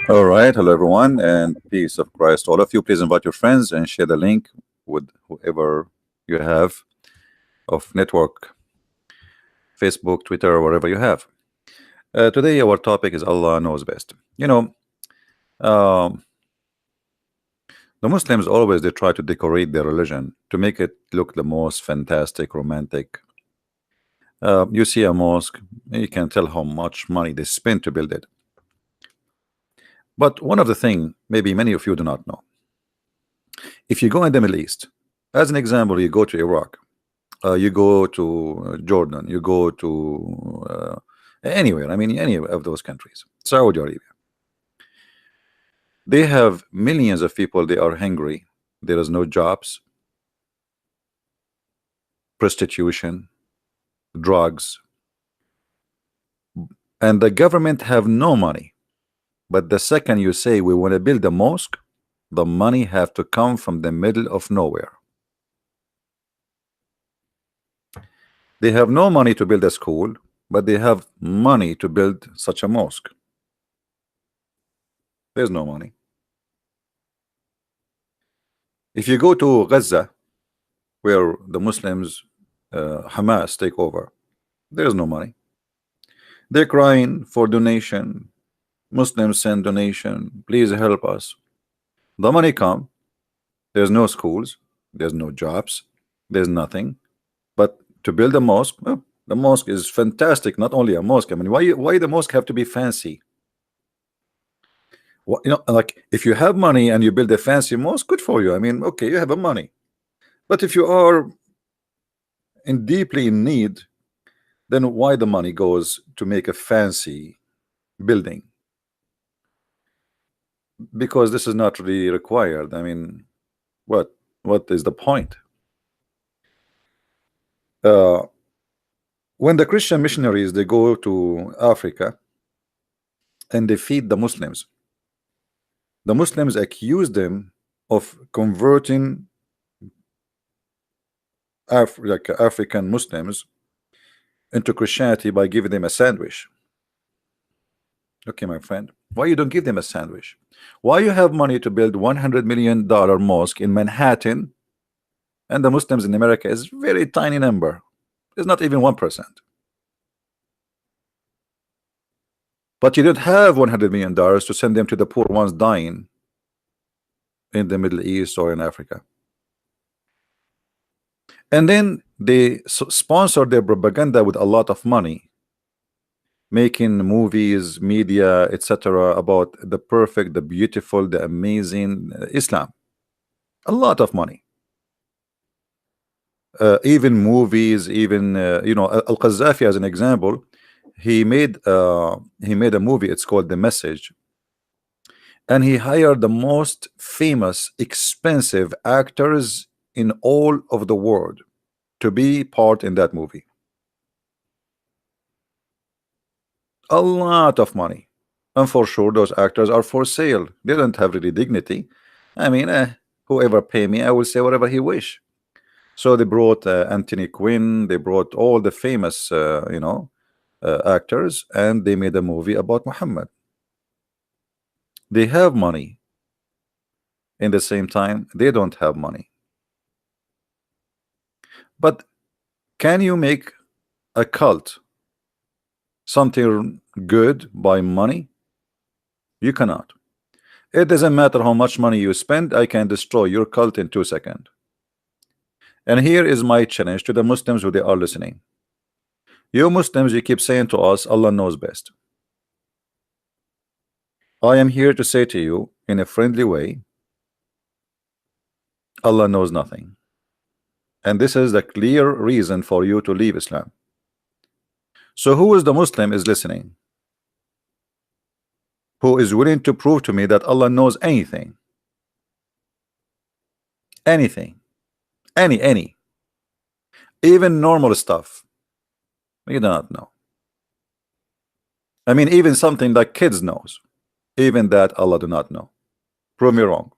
All right, hello everyone, and peace of Christ. All of you, please invite your friends and share the link with whoever you have of network, Facebook, Twitter, or whatever you have. Today, our topic is Allah knows best. Um, the Muslims always they try to decorate their religion to make it look the most fantastic, romantic. You see a mosque, you can tell how much money they spend to build it. But one of the things, maybe many of you do not know, if you go in the Middle East, as an example, you go to Iraq, you go to Jordan, you go to anywhere. I mean, any of those countries, Saudi Arabia. They have millions of people. They are hungry. There is no jobs, prostitution, drugs, and the government have no money. But the second you say we want to build a mosque, the money have to come from the middle of nowhere. They have no money to build a school, but they have money to build such a mosque. There's no money. If you go to Gaza, where the Muslims, Hamas take over, there's no money. They're crying for donation. Muslims send donation. Please help us. The money come. There's no schools. There's no jobs. There's nothing. But to build a mosque, well, the mosque is fantastic. Not only a mosque. I mean, why the mosque have to be fancy? What, like if you have money and you build a fancy mosque, good for you. I mean, okay, you have a money. But if you are deeply in need, then why the money goes to make a fancy building? Because this is not really required. I mean, what is the point? When the Christian missionaries they go to Africa and they feed the Muslims accuse them of converting African Muslims into Christianity by giving them a sandwich. Okay, my friend, why you don't give them a sandwich? Why you have money to build $100 million mosque in Manhattan, and the Muslims in America is very tiny number? It's not even 1%. But you don't have $100 million to send them to the poor ones dying in the Middle East or in Africa. And then they sponsor their propaganda with a lot of money, making movies, media, etc. about the perfect, the beautiful, the amazing Islam. A lot of money. Even movies, even Al-Qaddafi as an example, he made a movie. It's called The Message, and he hired the most famous, expensive actors in all of the world to be part in that movie. A lot of money, and for sure those actors are for sale. They don't have really dignity. I mean, whoever pay me, I will say whatever he wish. So they brought Anthony Quinn, they brought all the famous actors, and they made a movie about Muhammad. They have money. In the same time, they don't have money. But can you make a cult something good by money? You cannot. It doesn't matter how much money you spend, I can destroy your cult in 2 seconds. And here is my challenge to the Muslims who they are listening. You Muslims, you keep saying to us, Allah knows best. I am here to say to you in a friendly way, Allah knows nothing. And this is the clear reason for you to leave Islam. So who is the Muslim is listening, who is willing to prove to me that Allah knows anything? Anything. Any. Even normal stuff. You do not know. I mean, even something like kids knows. Even that Allah do not know. Prove me wrong.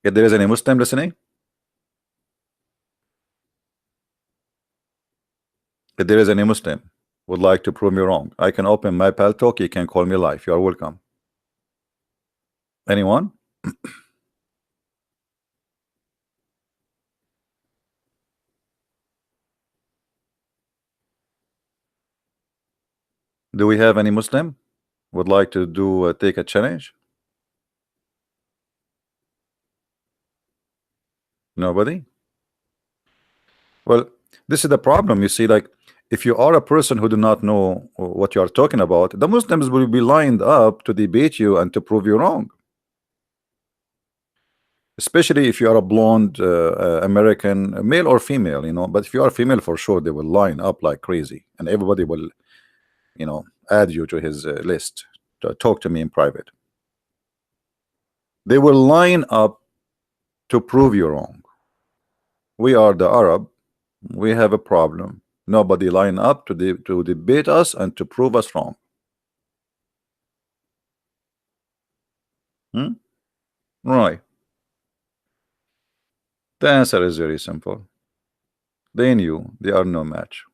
If there is any Muslim listening, if there is any Muslim, would like to prove me wrong? I can open my pal talk. You can call me live. You are welcome. Anyone? Do we have any Muslim would like to do take a challenge? Nobody? Well, this is the problem. You see, like, if you are a person who do not know what you are talking about, the Muslims will be lined up to debate you and to prove you wrong. Especially if you are a blonde American, male or female, you know. But if you are female, for sure, they will line up like crazy, and everybody will, you know, add you to his list to talk to me in private. They will line up to prove you wrong. We are the Arab. We have a problem. Nobody line up to debate us and to prove us wrong. Hmm? Right. The answer is very simple. They knew they are no match.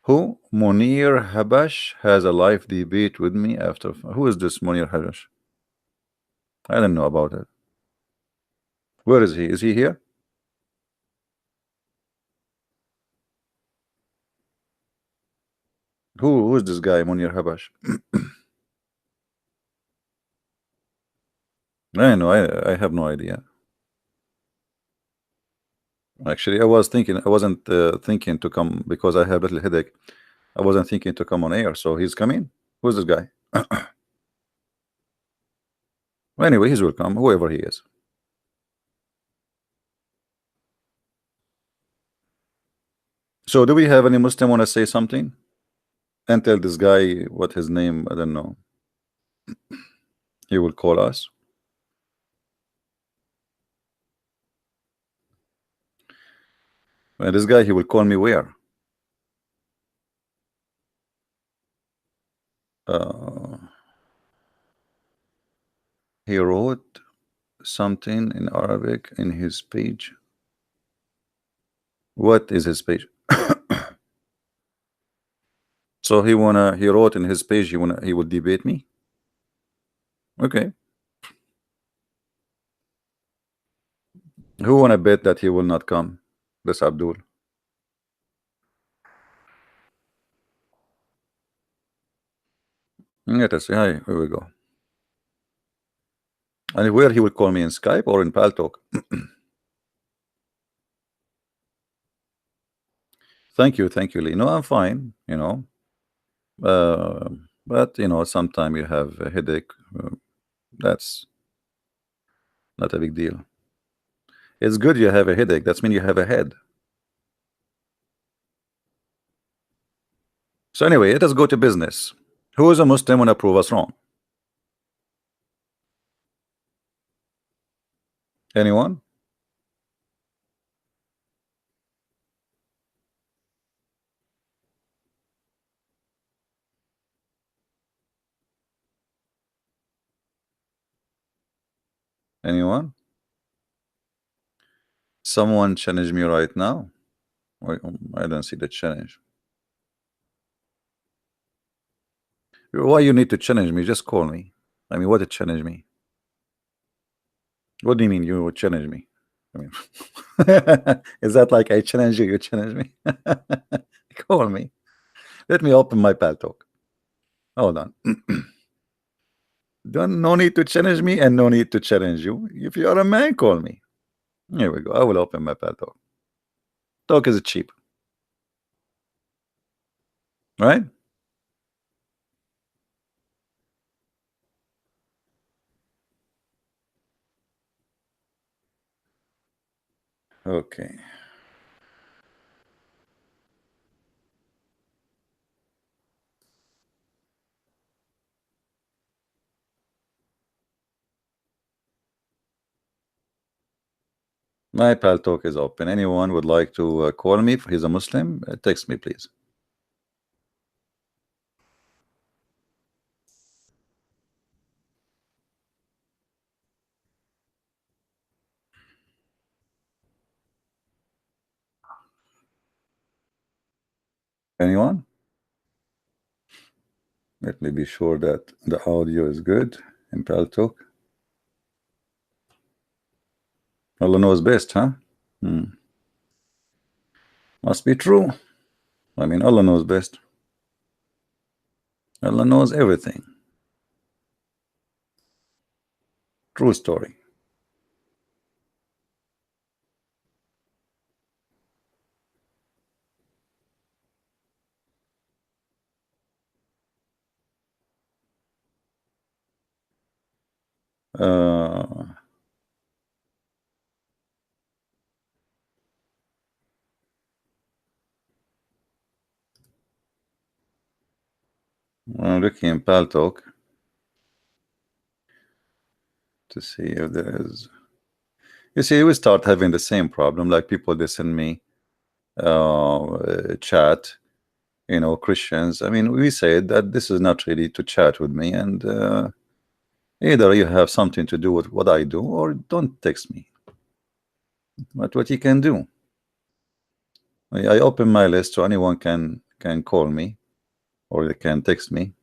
Who? Munir Habash has a live debate with me after. Who is this Munir Habash? I don't know about it. Where is he? Is he here? Who is this guy, Munir Habash? I know. I have no idea. Actually, I was thinking. I wasn't thinking to come because I have a little headache. I wasn't thinking to come on air. So he's coming. Who's this guy? Anyway, he's welcome, whoever he is. So, do we have any Muslim want to say something and tell this guy what his name? I don't know. He will call us. And this guy, he will call me where? Uh, he wrote something in Arabic in his page. What is his page? So he wrote in his page he will debate me. Okay. Who wanna bet that he will not come? This Abdul. Let us see. Hi, here we go. And where he will call me in Skype or in Paltalk. Thank you, Lee. No, I'm fine, you know. Uh, but you know, sometimes you have a headache. That's not a big deal. It's good you have a headache. That's mean you have a head. So anyway, let us go to business. Who is a Muslim wanna prove us wrong? Anyone? Anyone? Someone challenge me right now? Wait, I don't see the challenge. Why you need to challenge me? Just call me. I mean, what did challenge me? What do you mean you would challenge me? I mean, is that like I challenge you, you challenge me? Call me. Let me open my pal talk. Hold on. Don't no need to challenge me and no need to challenge you. If you are a man, call me. Here we go. I will open my pal talk. Talk is cheap, right? Okay. My pal talk is open. Anyone would like to call me if he's a Muslim? Text me, please. Anyone? Let me be sure that the audio is good in Paltalk. Allah knows best, huh? Must be true. I mean, Allah knows best. Allah knows everything. True story. I'm looking in Paltalk to see if there is. You see, we start having the same problem. Like people, they send me chat. You know, Christians. I mean, we said that this is not really to chat with me, and either you have something to do with what I do, or don't text me. But what you can do, I open my list so anyone can call me, or they can text me.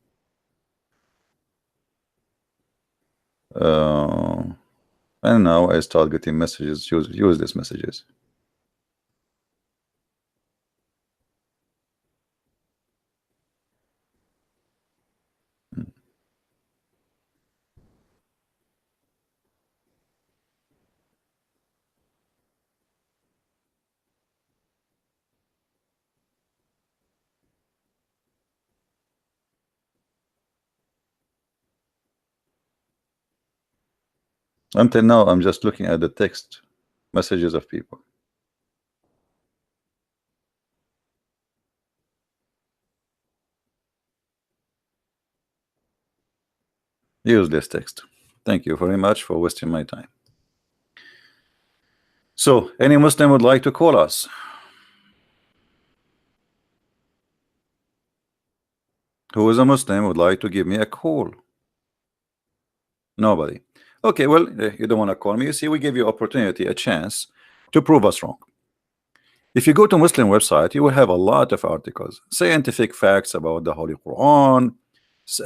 And now I start getting messages. Use these messages. Until now, I'm just looking at the text messages of people. Use this text. Thank you very much for wasting my time. So, any Muslim would like to call us? Who is a Muslim would like to give me a call? Nobody. Okay, well, you don't want to call me. You see, we give you opportunity, a chance to prove us wrong. If you go to Muslim website, you will have a lot of articles, scientific facts about the Holy Quran,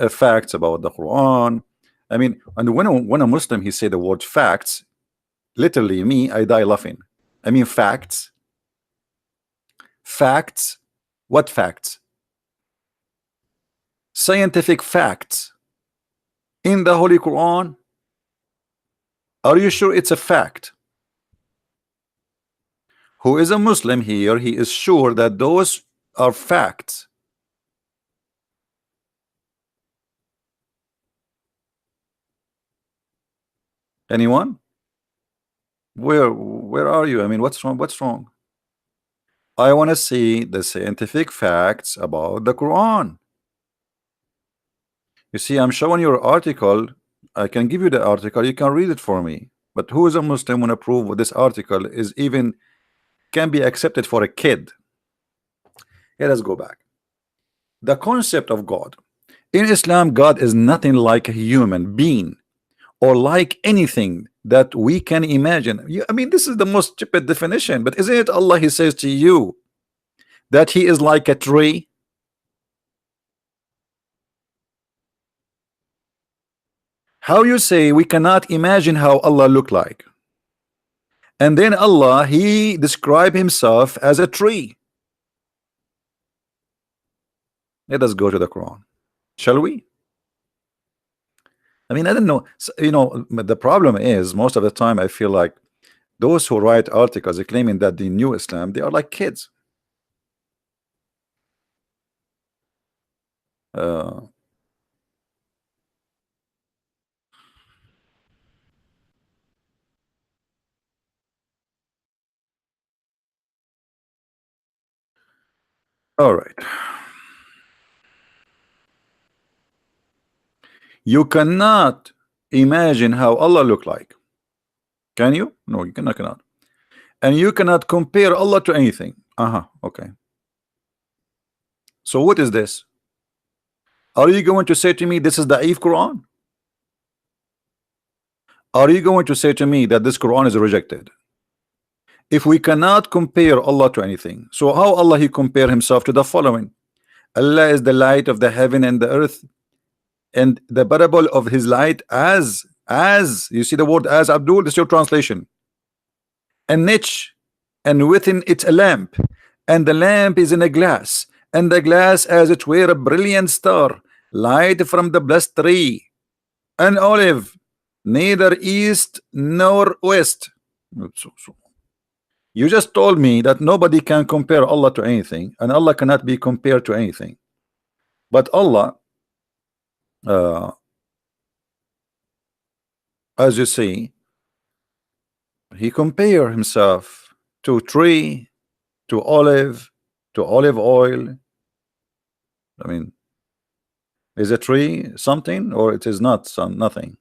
facts about the Quran. I mean, and when a Muslim he say the word facts, literally me, I die laughing. I mean facts. Facts. What facts? Scientific facts in the Holy Quran. Are you sure it's a fact? Who is a Muslim here? He is sure that those are facts. Anyone? Where are you? I mean, what's wrong? What's wrong? I want to see the scientific facts about the Quran. You see, I'm showing you an article. I can give you the article. You can read it for me. But who is a Muslim when approve this article is even can be accepted for a kid? Let us go back. The concept of God. In Islam, God is nothing like a human being or like anything that we can imagine. I mean, this is the most stupid definition, but isn't it Allah? He says to you that He is like a tree. How you say we cannot imagine how Allah look like? And then Allah, He described Himself as a tree. Let us go to the Quran, shall we? I mean, I don't know. You know, the problem is most of the time I feel like those who write articles claiming that the new Islam, they are like kids. All right. You cannot imagine how Allah look like. Can you? No, you cannot. And you cannot compare Allah to anything. Okay. So what is this? Are you going to say to me this is the Da'if Quran? Are you going to say to me that this Quran is rejected? If we cannot compare Allah to anything, so how Allah He compare Himself to the following? Allah is the light of the heaven and the earth, and the parable of his light as you see the word as, Abdul, this is your translation, a niche, and within it a lamp, and the lamp is in a glass, and the glass as it were a brilliant star, light from the blessed tree, an olive, neither east nor west. You just told me that nobody can compare Allah to anything, and Allah cannot be compared to anything. But Allah, as you see, he compare himself to tree, to olive oil. I mean, is a tree something, or it is not nothing?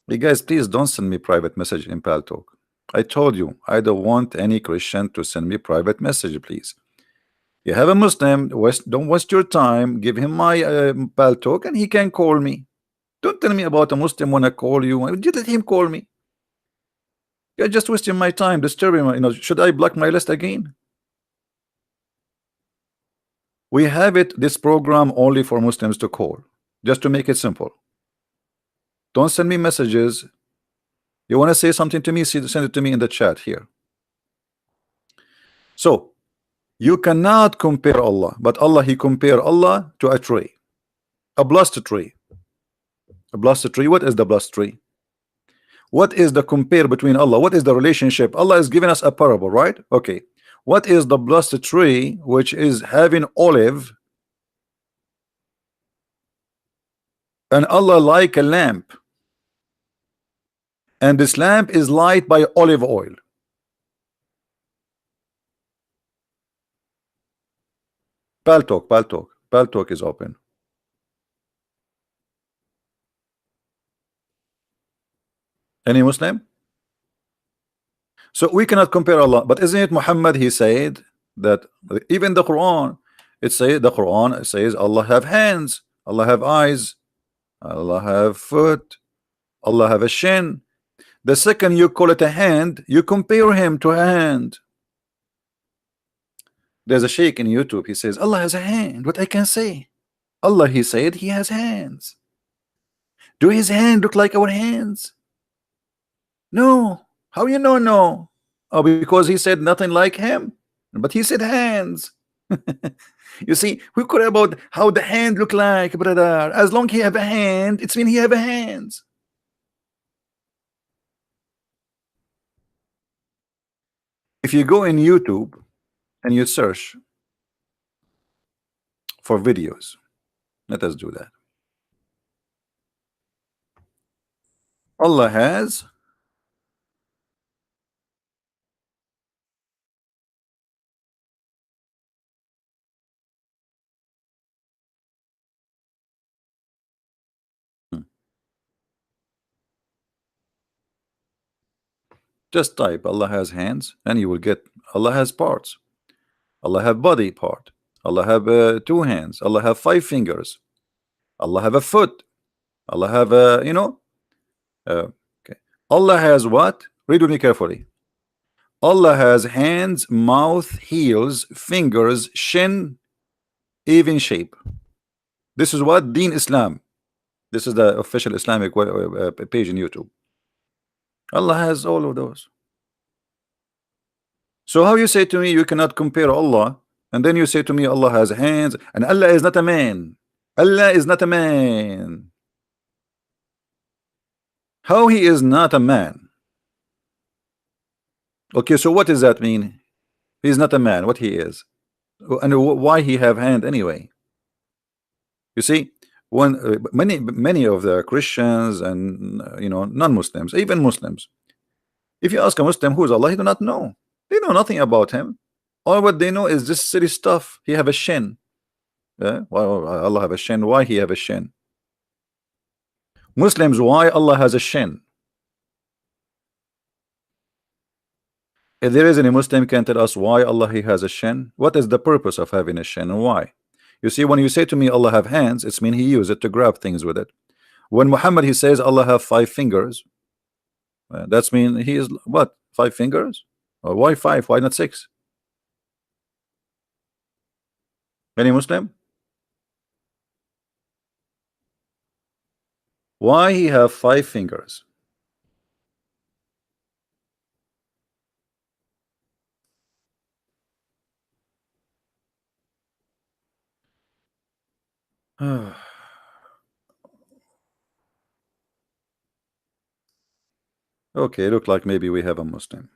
You guys, please don't send me private message in Paltalk. I told you I don't want any Christian to send me private message, please. You have a Muslim, don't waste your time. Give him my Paltalk and he can call me. Don't tell me about a Muslim when I call you. Let him call me. You're just wasting my time, disturbing my, should I block my list again? We have this program only for Muslims to call, just to make it simple. Don't send me messages. You want to say something to me, send it to me in the chat here. So you cannot compare Allah, but Allah, he compare Allah to a tree, a blessed tree. A blessed tree. What is the blessed tree? What is the compare between Allah? What is the relationship? Allah is giving us a parable, right? Okay. What is the blessed tree which is having olive, and Allah like a lamp, and this lamp is light by olive oil? Paltalk is open. Any Muslim? So we cannot compare Allah, but isn't it Muhammad? He said that even the Quran, it says Allah have hands, Allah have eyes, Allah have foot, Allah have a shin. The second you call it a hand, you compare him to a hand. There's a sheikh in YouTube, he says Allah has a hand. What I can say? Allah, he said he has hands. Do his hand look like our hands? No. How you know? No. Oh, because he said nothing like him, but he said hands. You see, we care about how the hand look like, brother. As long he have a hand, it's mean he have a hands. If you go in YouTube and you search for videos, let us do that. Allah has just type Allah has hands and you will get Allah has parts. Allah have body part. Allah have 2 hands. Allah have 5 fingers. Allah have a foot. Allah have okay. Allah has what? Read with me carefully. Allah has hands, mouth, heels, fingers, shin, even shape. This is what Deen Islam. This is the official Islamic page in YouTube. Allah has all of those. So how you say to me you cannot compare Allah, and then you say to me Allah has hands, and Allah is not a man? Allah is not a man. How he is not a man? Okay, so what does that mean? He's not a man. What he is, and why he have hand anyway? You see, when many of the Christians and non-Muslims, even Muslims, if you ask a Muslim who is Allah, he do not know. They know nothing about him. All what they know is this silly stuff. He have a shin. Why Allah have a shin? Why he have a shin? Muslims, why Allah has a shin? If there is any Muslim can tell us why Allah he has a shin, what is the purpose of having a shin and why? You see, when you say to me Allah have hands, it's mean he use it to grab things with it. When Muhammad he says Allah have 5 fingers, That's mean he is what, 5 fingers? Why 5? Why not 6? Any Muslim? Why he have 5 fingers? Okay, look like maybe we have a Muslim.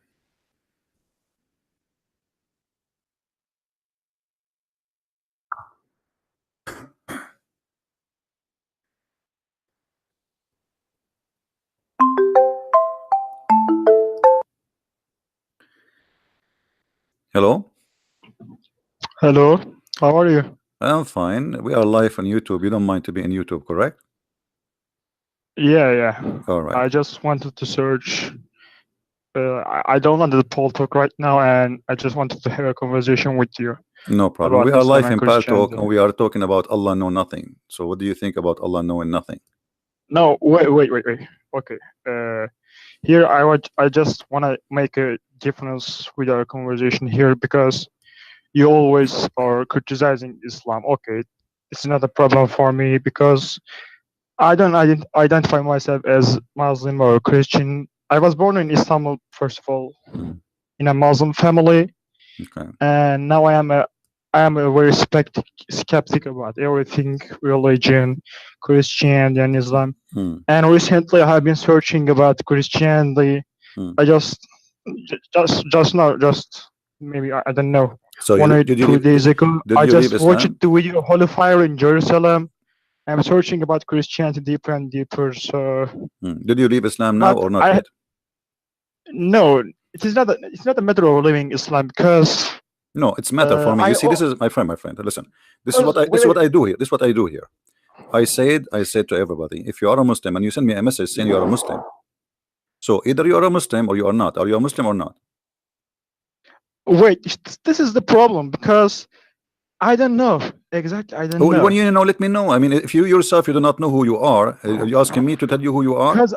Hello? Hello, how are you? I'm fine. We are live on YouTube. You don't mind to be in YouTube, correct? Yeah. All right. I just wanted to search. I don't want the Paul talk right now, and I just wanted to have a conversation with you No problem. about We are Islam live and in Pal Talk, Christianity. and we are talking about Allah know nothing. So what do you think about Allah knowing nothing? No, wait. Okay. Here I just want to make a difference with our conversation here because you always are criticizing Islam. Okay, it's not a problem for me because I don't identify myself as Muslim or Christian. I was born in Istanbul, first of all, in a Muslim family, Okay. and now I am a very skeptic about everything, religion, Christianity, and Islam. And recently, I have been searching about Christianity. I just maybe I don't know, So 1 or 2 days ago, did I you leave just watched Islam? the video Holy Fire in Jerusalem. I'm searching about Christianity deeper and deeper. So, Did you leave Islam now but or not yet? No, it's not a matter of living Islam because No, it's matter for me. You see, this is my friend. Listen, this is what I do here. This is what I do here. I said to everybody, if you are a Muslim and you send me a message saying you are a Muslim, so either you are a Muslim or you are not. Are you a Muslim or not? Wait, this is the problem because I don't know exactly. I don't know. When you know, let me know. I mean, if you yourself you do not know who you are you asking me to tell you who you are? Because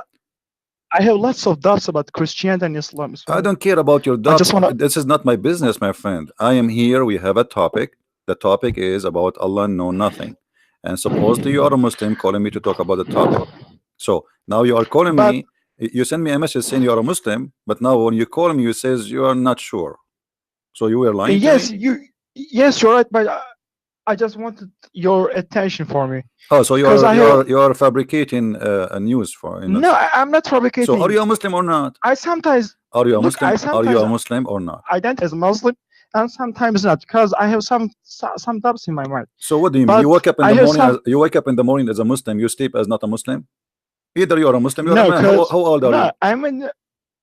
I have lots of doubts about Christianity and Islam. So I don't care about your doubts. wanna... This is not my business, my friend. I am here. We have a topic. The topic is about Allah know nothing. And supposedly you are a Muslim calling me to talk about the topic. So now you are calling me. You send me a message saying you are a Muslim, but now when you call me, you says you are not sure. So you were lying to me? Yes, you're right, but I just wanted your attention for me. Oh, so you are fabricating news for us. No, I'm not fabricating. So are you a Muslim or not? I sometimes are you a Muslim? Are you a Muslim or not? I identify as Muslim and sometimes not because I have some doubts in my mind. So what do you mean? You wake up in the morning. You wake up in the morning as a Muslim. You sleep as not a Muslim. Either you are a Muslim. You are a man. How old are you?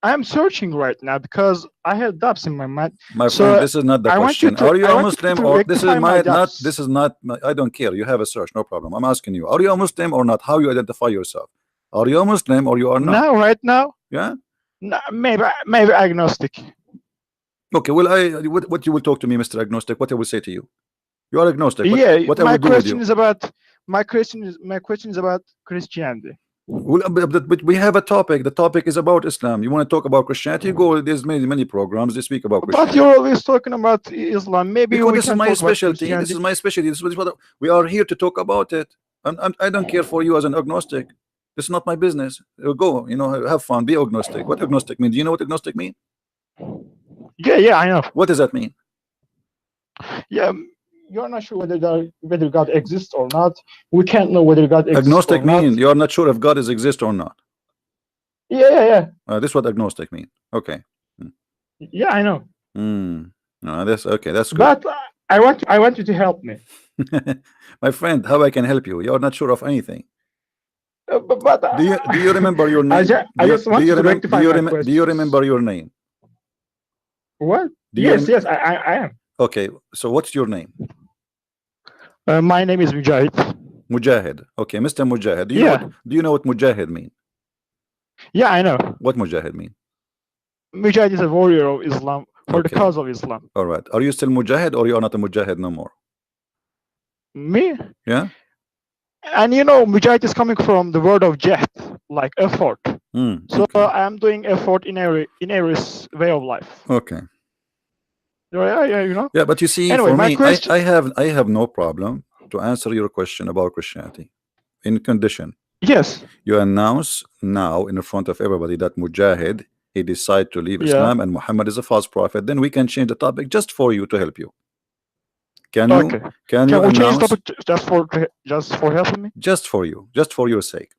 I'm searching right now because I have doubts in my mind. My friend, this is not the question. Are you a Muslim or this is not I don't care. You have a search, no problem. I'm asking you, are you a Muslim or not? How you identify yourself? Are you a Muslim or you are not? No, right now. Yeah. No, maybe agnostic. Okay, well, what you will talk to me, Mr. Agnostic? What I will say to you? You are agnostic. What my question is about Christianity. Well, but we have a topic. The topic is about Islam. You want to talk about Christianity? Go. There's many programs they speak about Christianity. But you're always talking about Islam. Maybe because this is my specialty. This is my specialty. This is what we are here to talk about it. I don't care for you as an agnostic. This is not my business. Go. Have fun. Be agnostic. What agnostic mean? Do you know what agnostic mean? Yeah, I know. What does that mean? Yeah. You're not sure whether God exists or not. We can't know whether God exists agnostic or not. mean you're not sure if God exists or not. Yeah. This is what agnostic mean. Okay. Yeah, I know. That's okay. That's good. But I want you to help me. My friend, how I can help you? You're not sure of anything. But do you remember your name? I just want to rectify my question. Do you remember your name? What? Yes, I am. Okay, so what's your name? My name is Mujahid. Mujahid. Okay, Mr. Mujahid. Do you know what Mujahid mean? Yeah, I know. What Mujahid mean? Mujahid is a warrior of Islam for the cause of Islam. All right. Are you still Mujahid or you are not a Mujahid no more? Me? Yeah. And Mujahid is coming from the word of jihad, like effort. So Okay. I am doing effort in every way of life. Okay. Yeah, you know. Yeah, but you see, Anyway, for my me, question. I have no problem to answer your question about Christianity, in condition Yes. you announce now in front of everybody that Mujahid, he decided to leave Yeah. Islam and Muhammad is a false prophet. Then we can change the topic just for you, to help you. Can Okay. you Can we change the announce? topic just for helping me? Just for you, just for your sake.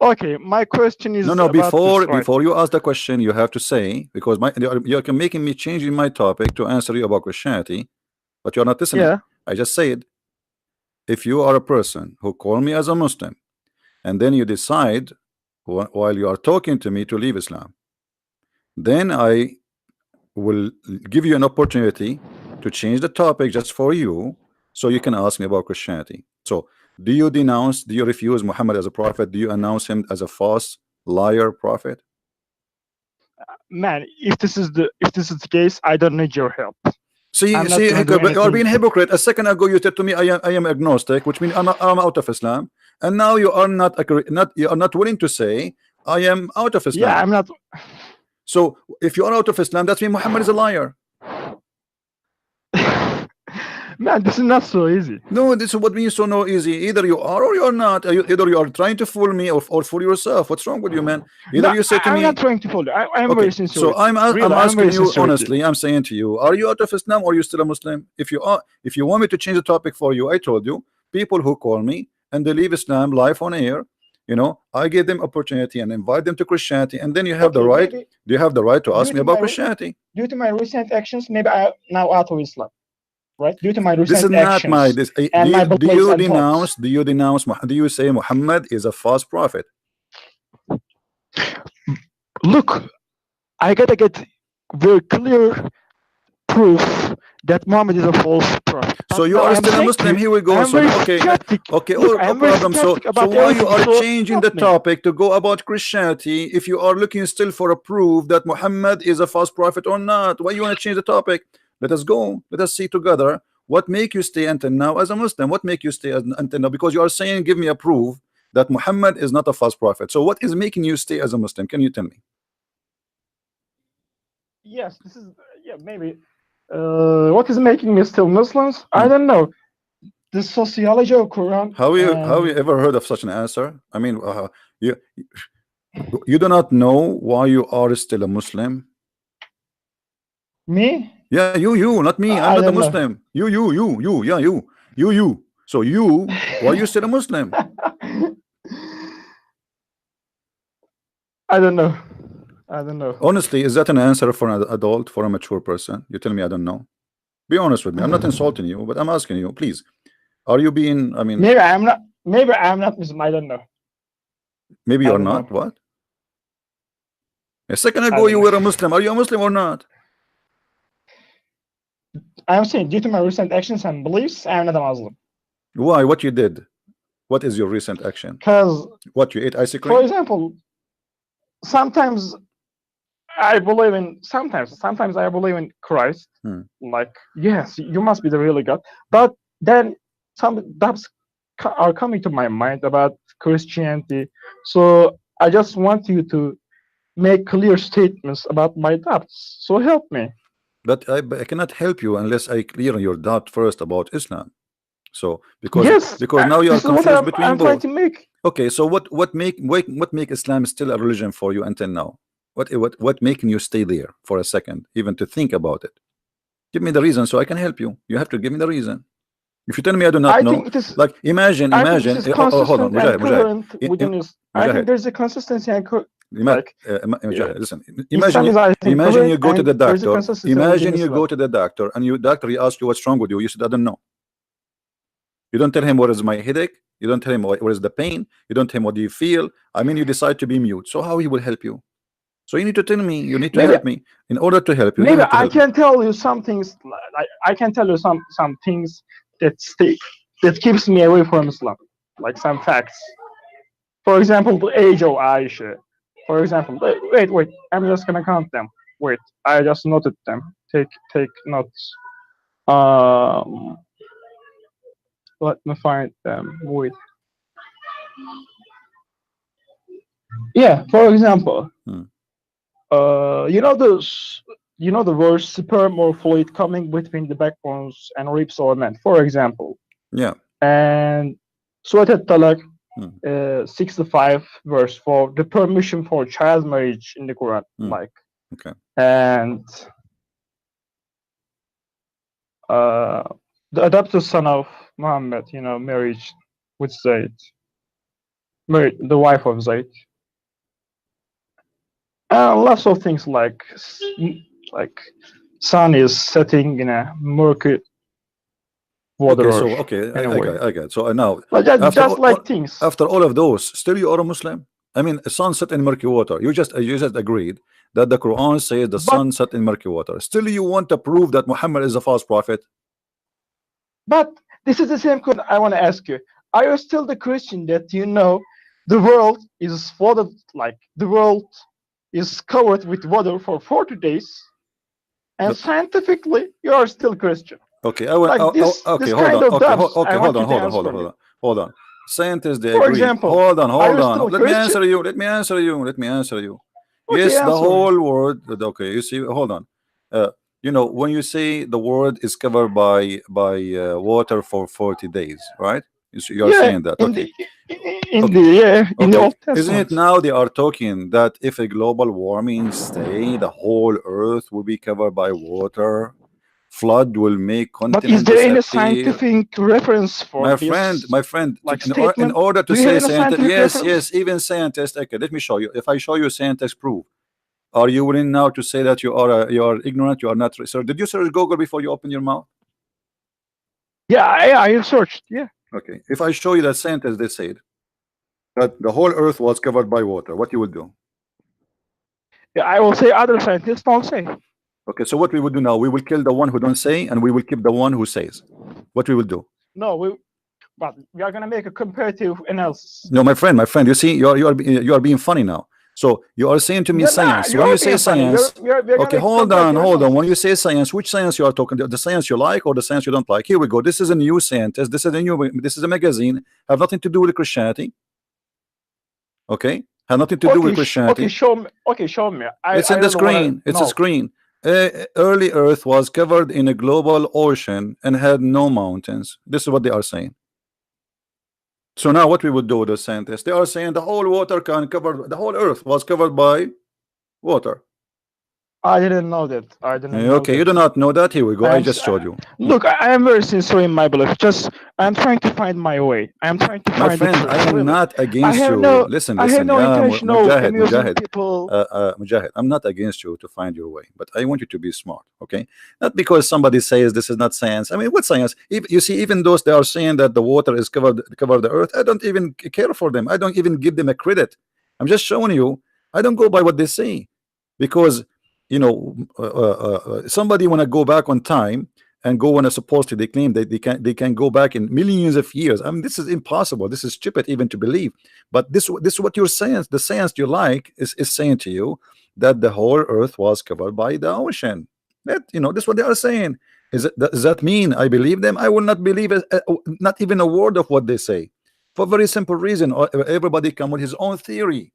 Okay. My question is No, about this, right? before you ask the question, you have to say, because you're making me changing my topic to answer you about Christianity, but you're not listening. Yeah. I just said, if you are a person who call me as a Muslim, and then you decide while you are talking to me to leave Islam, then I will give you an opportunity to change the topic just for you, so you can ask me about Christianity. So, do you refuse Muhammad as a prophet? Do you announce him as a false liar prophet? Man, if this is the case, I don't need your help. See, I'm not gonna do you are anything. being hypocrite. A second ago you said to me, I am agnostic, which means I'm out of Islam, and now you are not willing to say I am out of Islam. Yeah, I'm not. So if you are out of Islam, that means Muhammad is a liar. Man, this is not so easy. No, this is what means so no easy. Either you are or you're not. Either you are trying to fool me or fool yourself. What's wrong with you, man? Either No, you say to I'm me, not trying to fool you. I'm okay, very sincere. so I'm Really, I'm asking very you sincere with you. honestly. I'm saying to you, are you out of Islam or are you still a Muslim? If you are, if you want me to change the topic for you, I told you, people who call me and they leave Islam live on air, I give them opportunity and invite them to Christianity, and then you have the Okay, right. maybe Do you have the right to ask due me to about my Christianity? due to my recent actions, maybe I am now out of Islam, right? Due to my This is recent not my. actions and my beliefs and thoughts. Do you say Muhammad is a false prophet? Look, I gotta get very clear proof that Muhammad is a false prophet. So But you now are I'm still a saying to Muslim. you, Here we go. I'm So very okay, skeptic. okay, Look, no I'm very problem. So skeptic about why you everything. are So changing the help me. topic to go about Christianity if you are looking still for a proof that Muhammad is a false prophet or not? Why you want to change the topic? Let us go. Let us see together what make you stay until now as a Muslim. What make you stay until now? Because you are saying, give me a proof that Muhammad is not a false prophet. So what is making you stay as a Muslim? Can you tell me? Yes, this is maybe. What is making me still Muslims? I don't know. The sociology of Quran. Have you ever heard of such an answer? I mean, you do not know why you are still a Muslim. Me? Yeah, you, not me. I'm I not a don't know. Muslim. You, yeah, you. So you, why you still a Muslim? I don't know. I don't know. Honestly, is that an answer for an adult, for a mature person? You tell me I don't know. Be honest with me. I'm not insulting you, but I'm asking you, please. Are you being? I mean, Maybe I'm not. Maybe I'm not Muslim. I don't know. maybe I you're don't not. know. What? A second I ago don't you know. were a Muslim. Are you a Muslim or not? I'm saying due to my recent actions and beliefs, I'm not a Muslim. Why? What you did? What is your recent action? Because, What, you ate ice cream? for example, sometimes I believe in. Sometimes I believe in Christ. Like, yes, you must be the really God. But then some doubts are coming to my mind about Christianity. So I just want you to make clear statements about my doubts. So help me. But I cannot help you unless I clear your doubt first about Islam. So because Yes, now you are this is what confused between I'm trying both. to make. Okay, so what make Islam still a religion for you until now? What making you stay there for a second, even to think about it? Give me the reason so I can help you. You have to give me the reason. If you tell me I do not I know, think it is. like imagine. I think this is Hold on, consistent and coherent within this. I think Mujahid. there's a consistency and like Mujahid, listen. Islam is, I think, Imagine you coherent go to and the there's a doctor. consistency Imagine within you Islam. go to the doctor and your doctor he asks you what's wrong with you. You said I don't know. You don't tell him what is my headache. You don't tell him what is the pain. You don't tell him what do you feel. I mean, you decide to be mute. So how he will help you? So you need to tell me. You need to help me. In order to help you, you Maybe have to I help me. can tell you some things. I can tell you some things that keeps me away from Islam, like some facts. For example, the age of Aisha. For example, wait. I'm just gonna count them. Wait, I just noted them. Take notes. Um, Let me find them. Wait. Yeah, for example, Hmm. you know those, you know the word sperm or fluid coming between the backbones and ribs or man, for example, Yeah. and Surat al-Talaq Hmm. 65 verse 4, the permission for child marriage in the Quran, Hmm. like, Okay. and uh, the adopted son of Muhammad, you know, marriage with Zayd, married the wife of Zayd, and lots of things like like sun is setting in a murky water Okay. or So okay, I anyway, got it, I got it. So now, like just, after just like things. after all of those, still you are a Muslim? I mean, a sunset in murky water. You just agreed that the Quran says the But sun set in murky water. Still, you want to prove that Muhammad is a false prophet? but this is the same question I want to ask you. Are you still the Christian that you know the world is flooded, like the world is covered with water for 40 days, and Look, scientifically you are still Christian? okay, I will. Like Okay, this hold kind on. of Okay, doubts I okay, want hold you on, to hold on, hold answer on, hold me. on, hold on. Scientists, they For agree. example, Hold on, are hold you on. still Let me Christian? answer you. Let me answer you. Let me answer you. Okay, Yes, the answer me. whole world. Okay, you see. Hold on. When you say the world is covered by water for 40 days, right? You are Yeah, saying that. in Okay. the in Okay. the yeah in the Okay. Old Isn't it Testament. now they are talking that if a global warming stay, the whole earth will be covered by water? Flood will make But is continent there any disappear. scientific reference for My this friend, like in statement? order to Do you have say any scientist, scientific yes, reference? yes, even scientists. Okay, let me show you. If I show you scientist proof, are you willing now to say that you are ignorant? You are not. Sir, did you search Google before you open your mouth? Yeah, I researched. Yeah. Okay, if I show you that scientists they said that the whole earth was covered by water, what you would do? Yeah, I will say other scientists don't say. Okay, so what we would do now? We will kill the one who don't say, and we will keep the one who says. What we will do? No, but we are gonna make a comparative analysis. No, my friend. You see, you are being funny now. So you are saying to me Yeah, nah, science. When you're you say being funny. science, We're gonna okay, make a hold on, comparative hold on. When you analysis. say science, which science you are talking? The science you like or the science you don't like? Here we go. This is a new scientist. This is a new. This is a magazine. Have nothing to do with Christianity. Okay, have nothing to do with Okay, okay, Christianity. show me. Okay, show me. It's I in the really wanna screen. It's a know. screen. Early Earth was covered in a global ocean and had no mountains. This is what they are saying. So now what we would do, the scientists, they are saying the whole water can cover, the whole Earth was covered by water. I didn't know that. I didn't know Okay, you that. do not know that. Here we go. I I am just showed you. look. I am very sincere in my belief. Just I'm trying to find my way. I'm trying to My find the friend, I truth. am Really, not against you. Listen, I have listen. no Yeah, intention of Mujahid, amusing Mujahid. people. Mujahid, I'm not against you to find your way, but I want you to be smart, okay? Not because somebody says this is not science. I mean, what science? You see, even those they are saying that the water is cover the earth, I don't even care for them. I don't even give them a credit. I'm just showing you. I don't go by what they say because somebody want to go back on time and go when a supposedly they claim that they can go back in millions of years. I mean, this is impossible. This is stupid even to believe. But this is what your science, the science you like, is saying to you that the whole earth was covered by the ocean. This is what they are saying. Does that mean I believe them? I will not believe not even a word of what they say, for a very simple reason. Everybody come with his own theory.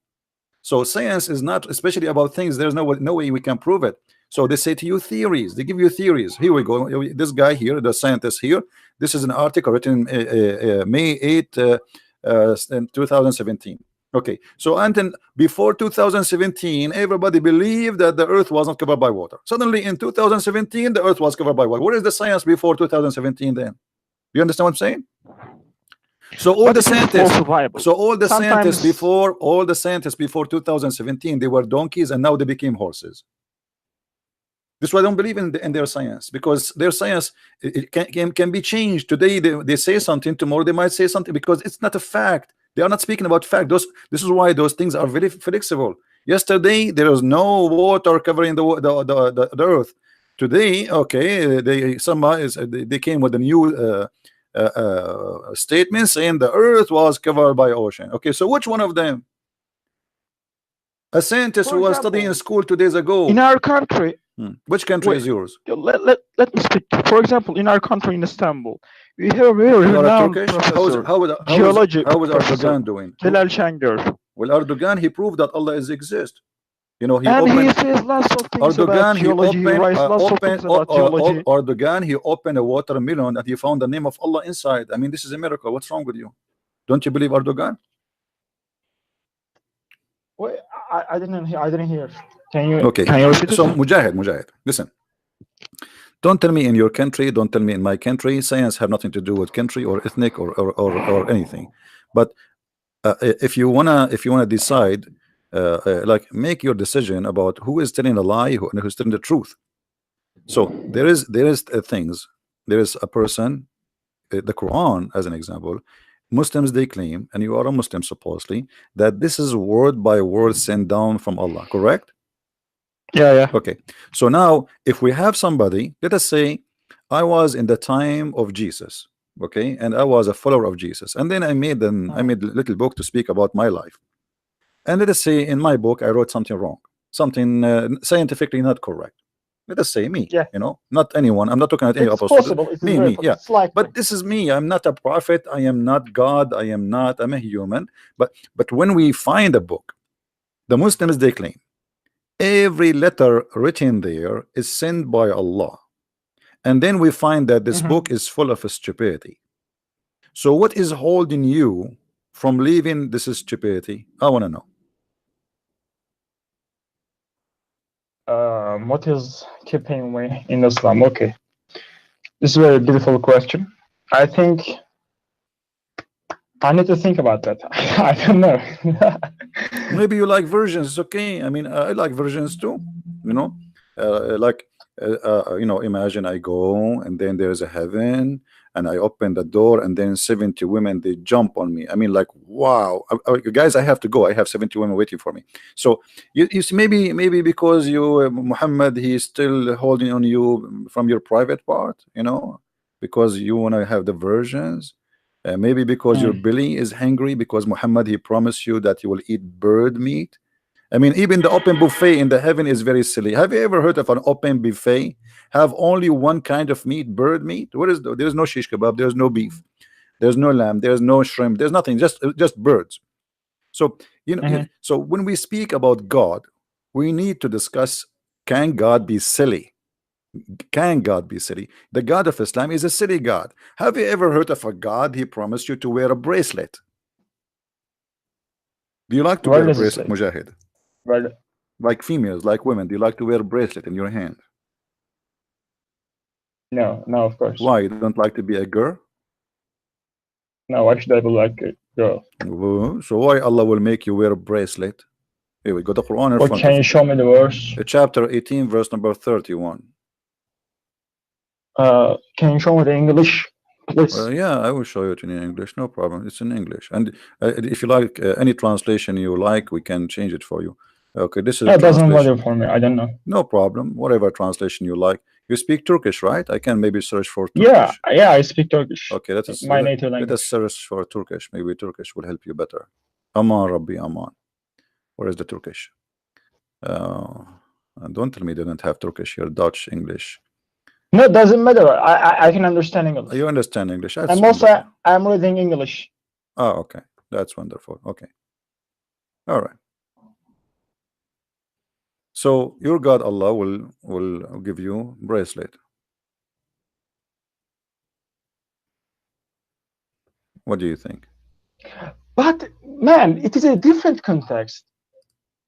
So science is not especially about things there's no way we can prove it. So they say to you theories. They give you theories. Here we go. This guy here, the scientist here. This is an article written May 8, in 2017. Okay, so until before 2017, everybody believed that the Earth was not covered by water. Suddenly, in 2017, the Earth was covered by water. What is the science before 2017? Then, you understand what I'm saying? So all But the this is scientists, falsifiable. so all the scientists Sometimes, before all the scientists before 2017, they were donkeys, and now they became horses. This is why I don't believe in their science, because their science can be changed. Today they say something, tomorrow they might say something, because it's not a fact. They are not speaking about fact. This is why those things are very flexible. Yesterday there was no water covering the earth. Today, okay, they came with a new statement saying the earth was covered by ocean. Okay, so which one of them? A scientist for who was studying in example, school 2 days in ago. our country, Which country wait, is yours? let me speak. For example, in our country in Istanbul, we have a very You are a renowned Turkish? professor, How is geology Erdogan professor, doing? Celal Şengör. Well, Erdogan, he proved that Allah is exist. You know, he And he opened says lots of things about Erdogan, he theology. He opened writes lots of things about theology. Erdogan, he opened a watermelon and he found the name of Allah inside. I mean, this is a miracle. What's wrong with you? Don't you believe Erdogan? Wait, I didn't hear. I didn't hear. Can you? Okay. Can you repeat So it? Mujahid, listen. Don't tell me in your country. Don't tell me in my country. Science have nothing to do with country or ethnic or anything. But if you wanna decide, like make your decision about who is telling a lie and who's telling the truth. So there is things. There is a person, the Quran as an example. Muslims, they claim, and you are a Muslim supposedly, that this is word by word sent down from Allah, correct? Yeah. Okay. So now if we have somebody, let us say I was in the time of Jesus, okay, and I was a follower of Jesus, and then I made a little book to speak about my life. And let us say in my book I wrote something wrong, something scientifically not correct. Let us say me, Yeah. you know, not anyone. I'm not talking about any It's apostle. possible. It's Me, yeah. It's likely. But this is me. I'm not a prophet. I am not God. I'm a human. But when we find a book, the Muslims, they claim every letter written there is sent by Allah, and then we find that this book is full of stupidity. So what is holding you from leaving this stupidity? I want to know. What is keeping me in Islam? Okay, this is a very beautiful question. I think I need to think about that. I don't know. Maybe you like versions. It's okay. I mean, I like versions too. You know, you know, imagine I go and then there's a heaven and I open the door and then 70 women, they jump on me. I mean, like, wow, guys, I have to go. I have 70 women waiting for me. So you see, maybe because you Muhammad, he's still holding on you from your private part, you know, because you want to have the versions. Maybe because your belly is hungry, because Muhammad, he promised you that you will eat bird meat. I mean, even the open buffet in the heaven is very silly. Have you ever heard of an open buffet? Have only one kind of meat, bird meat? What is there's no shish kebab, there's no beef, there's no lamb, there's no shrimp, there's nothing, just birds. So you know, so when we speak about God, we need to discuss, can God be silly? Can God be silly? The God of Islam is a silly God. Have you ever heard of a God he promised you to wear a bracelet? Do you like to wear a bracelet, Mujahid? Right. Like females, like women, do you like to wear a bracelet in your hand? No, of course. Why? You don't like to be a girl? No, actually, I would like a girl. So why Allah will make you wear a bracelet? Here we got the Quran in front of you. Can you show me the verse? Chapter 18, verse number 31. Can you show me the English, please? Yeah, I will show you it in English. No problem. It's in English. And if you like any translation you like, we can change it for you. Okay, this is it doesn't matter for me. I don't know. No problem. Whatever translation you like. You speak Turkish, right? I can maybe search for Turkish. Yeah, I speak Turkish. Okay, that is my native language. Let us search for Turkish. Maybe Turkish will help you better. Aman Rabbi Aman. Where is the Turkish? Don't tell me they don't have Turkish here. Dutch, English. No, it doesn't matter. I can understand English. You understand English? That's I'm also I'm reading English. Oh, okay. That's wonderful. Okay. All right. So your God Allah will give you bracelet. What do you think? But man, it is a different context.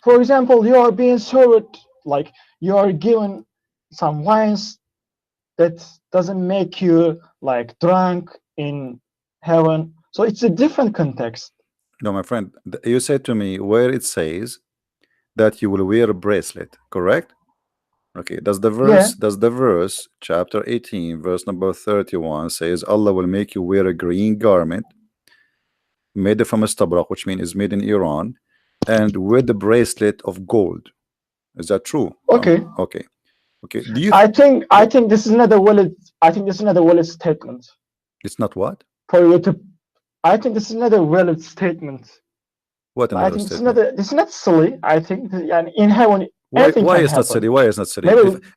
For example, you are being served, like you are given some wines that doesn't make you like drunk in heaven. So it's a different context. No, my friend, you said to me where it says that you will wear a bracelet, correct? Okay, does the verse chapter 18 verse number 31 says Allah will make you wear a green garment made from a stabrak, which means is made in Iran, and with the bracelet of gold? Is that true? Okay. Okay. Do you I think this is another valid statement. It's not what? For you to I think this is another valid statement. What another I think statement? this is not silly. I think in heaven why is not silly? Why is not silly?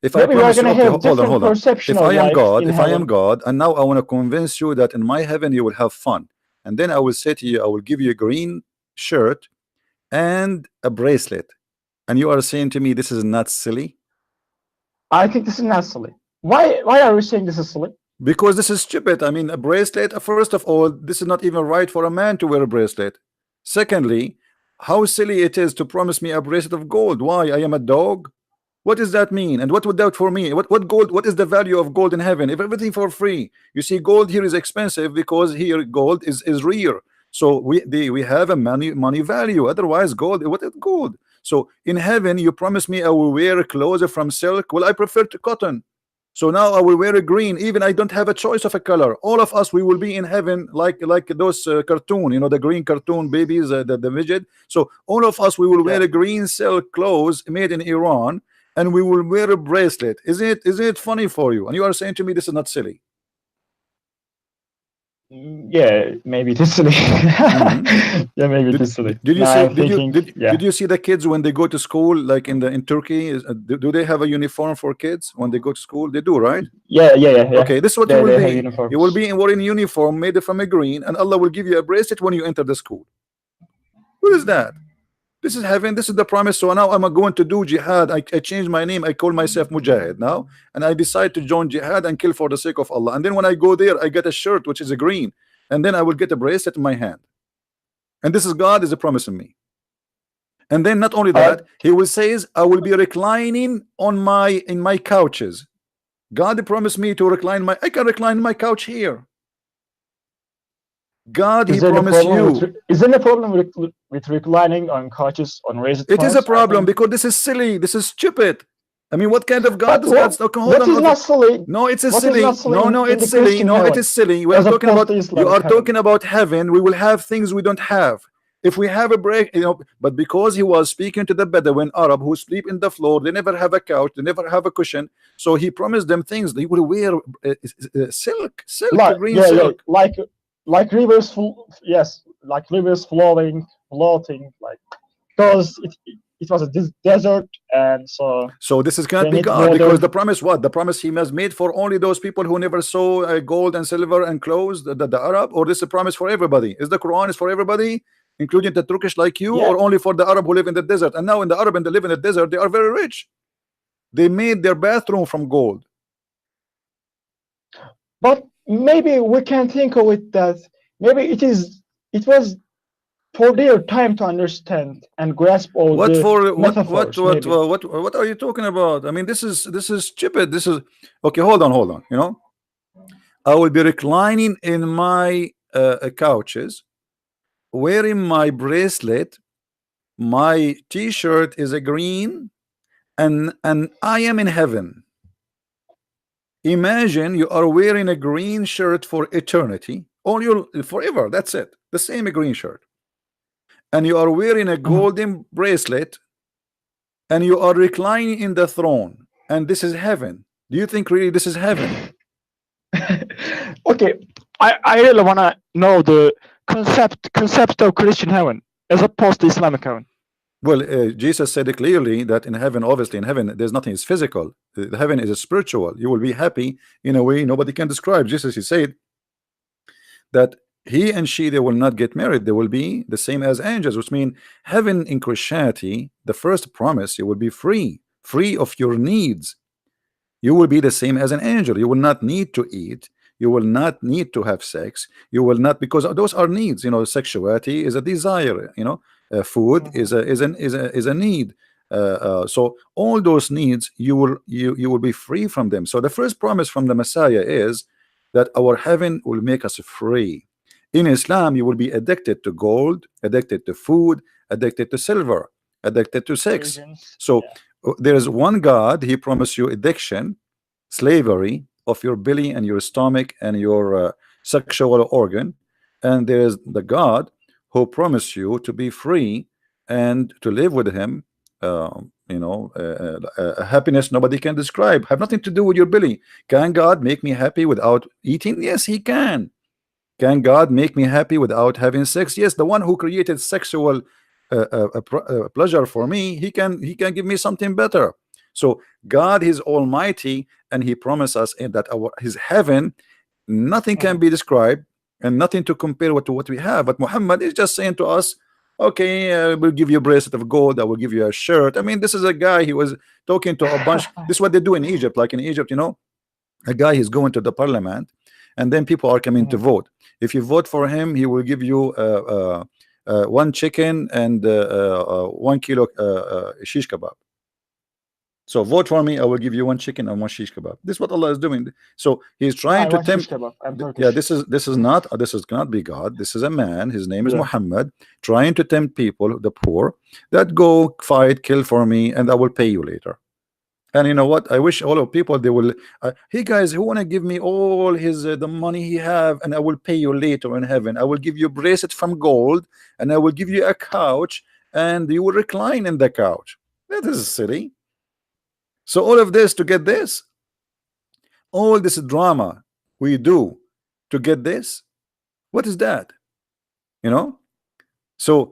If I maybe promise you, okay, hold on. If I am God, and now I want to convince you that in my heaven you will have fun, and then I will say to you, I will give you a green shirt, and a bracelet, and you are saying to me this is not silly? I think this is not silly. Why are you saying this is silly? Because this is stupid. I mean, a bracelet, first of all, this is not even right for a man to wear a bracelet. Secondly, how silly it is to promise me a bracelet of gold. Why? I am a dog? What does that mean? And what would that for me? What gold? What is the value of gold in heaven? If everything for free, you see, gold here is expensive because here gold is rare. So we have a money value. Otherwise, gold, what is gold? So in heaven, you promise me I will wear clothes from silk. Well, I prefer to cotton. So now I will wear a green. Even I don't have a choice of a color. All of us, we will be in heaven like those cartoon, you know, the green cartoon babies, the midget. So all of us, we will wear a green silk clothes made in Iran, and we will wear a bracelet. Isn't it funny for you? And you are saying to me this is not silly? Yeah, maybe it is silly. Yeah, maybe it is silly. Did you Now see? I'm thinking, Did you see the kids when they go to school, like in Turkey? Do they have a uniform for kids when they go to school? They do, right? Yeah. Okay, this is what They you will have be. uniforms. You will be wearing uniform made from a green, and Allah will give you a bracelet when you enter the school. What is that? This is heaven. This is the promise. So now I'm going to do jihad. I changed my name. I call myself Mujahid now, and I decide to join jihad and kill for the sake of Allah. And then when I go there, I get a shirt which is a green, and then I will get a bracelet in my hand. And this is God is promising me. And then not only that, He will says I will be reclining on in my couches. God promised me to recline I can recline my couch here. God, He promised you. Is there a problem with reclining on couches on raised? It is a problem because this is silly. This is stupid. I mean, what kind of God is that? Okay, hold on. Not silly. No, it's silly. No, it's silly. No, it is silly. We are talking about. You are talking about heaven. We will have things we don't have. If we have a break, you know, but because he was speaking to the Bedouin Arab who sleep in the floor, they never have a couch, they never have a cushion. So he promised them things. They will wear silk, green silk, like rivers, like rivers flowing, floating, like because it was a desert, and so this is can't be God because the promise what the promise He has made for only those people who never saw gold and silver and clothes, the Arab, or this is a promise for everybody? Is the Quran is for everybody, including the Turkish like you, or only for the Arab who live in the desert? And now in the Arab and they live in the desert, they are very rich. They made their bathroom from gold. But maybe we can think of it that maybe it was for their time to understand and grasp all what are you talking about? I mean, this is stupid. This is okay. Hold on. You know, I will be reclining in my couches, wearing my bracelet. My T-shirt is a green, and I am in heaven. Imagine you are wearing a green shirt for eternity, or you'll forever. That's it. The same green shirt. And you are wearing a golden bracelet, and you are reclining in the throne, and this is heaven. Do you think really this is heaven? Okay, I really want to know the concept of Christian heaven as opposed to Islamic heaven. Well, Jesus said it clearly that in heaven, obviously in heaven, there's nothing is physical. The heaven is a spiritual. You will be happy in a way nobody can describe. Jesus, He said that he and she, they will not get married. They will be the same as angels, which means heaven in Christianity, the first promise, you will be free of your needs. You will be the same as an angel. You will not need to eat. You will not need to have sex. You will not, because those are needs. You know, sexuality is a desire. You know, food is a need. So all those needs, you will be free from them. So the first promise from the Messiah is that our heaven will make us free. In Islam, you will be addicted to gold, addicted to food, addicted to silver, addicted to sex. So there is one God. He promised you addiction, slavery of your belly and your stomach and your sexual organ. And there is the God who promised you to be free and to live with Him. You know, happiness nobody can describe. Have nothing to do with your belly. Can God make me happy without eating? Yes, He can. Can God make me happy without having sex? Yes, the one who created sexual pleasure for me, he can give me something better. So God is almighty, and He promised us that His heaven, nothing can be described and nothing to compare to what we have. But Muhammad is just saying to us, Okay, we'll give you a bracelet of gold. I will give you a shirt. I mean, this is a guy. He was talking to a bunch. This is what they do in Egypt. Like in Egypt, you know, a guy is going to the parliament, and then people are coming to vote. If you vote for him, he will give you 1 chicken and 1 kilo shish kebab. So vote for me, I will give you 1 chicken and 1 shish kebab. This is what Allah is doing. So he's trying to tempt. Yeah, this cannot be God. This is a man. His name is Muhammad, trying to tempt people, the poor, that go fight, kill for me, and I will pay you later. And you know what? I wish all of people, they will. Hey guys, who wanna give me all his the money he have, and I will pay you later in heaven. I will give you a bracelet from gold, and I will give you a couch, and you will recline in the couch. That is silly. So all of this to get this, all this drama we do to get this, what is that? You know? So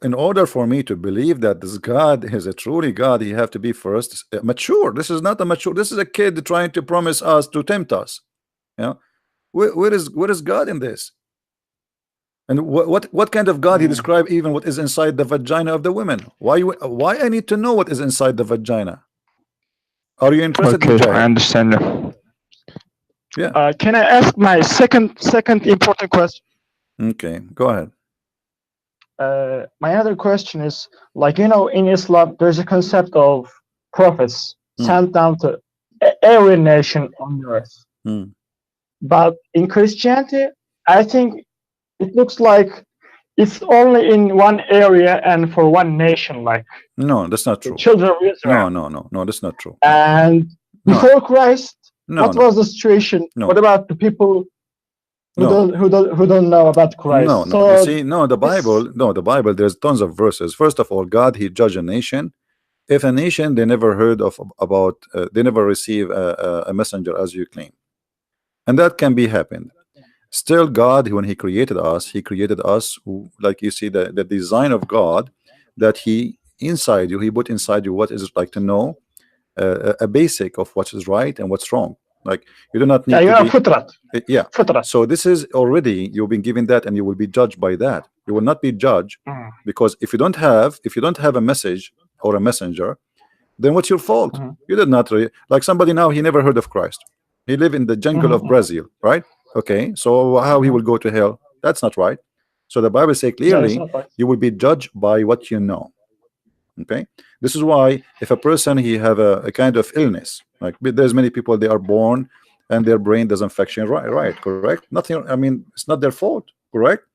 in order for me to believe that this God is a truly God, he have to be first mature. This is not a mature. This is a kid trying to promise us, to tempt us. You know, where is God in this? And what kind of God he described? Even what is inside the vagina of the women? Why I need to know what is inside the vagina? Are you interested? Okay, I understand. Yeah. Can I ask my second important question? Okay, go ahead. My other question is, like, you know, in Islam, there's a concept of prophets sent down to every nation on earth. But in Christianity, I think it looks like it's only in one area and for one nation. Like, no, that's not true. Children of Israel. No, that's not true. And before Christ, what was the situation? What about the people who don't know about Christ? You see, the Bible, there's tons of verses. First of all, God, he judged a nation. If a nation, they never heard about, they never receive a messenger as you claim, and that can be happened. Still, God, when he created us, like you see the design of God, that he inside you, he put inside you what is it like to know a basic of what is right and what's wrong. Like, you do not need to be, so this is already, you've been given that, and you will be judged by that. You will not be judged because if you don't have a message or a messenger, then what's your fault? You did not like somebody now, he never heard of Christ. He live in the jungle of Brazil, right? Okay, so how he will go to hell? That's not right. So the Bible says clearly, you will be judged by what you know. Okay, this is why if a person he have a kind of illness, like there's many people, they are born and their brain doesn't function right, correct? Nothing. I mean, it's not their fault, correct?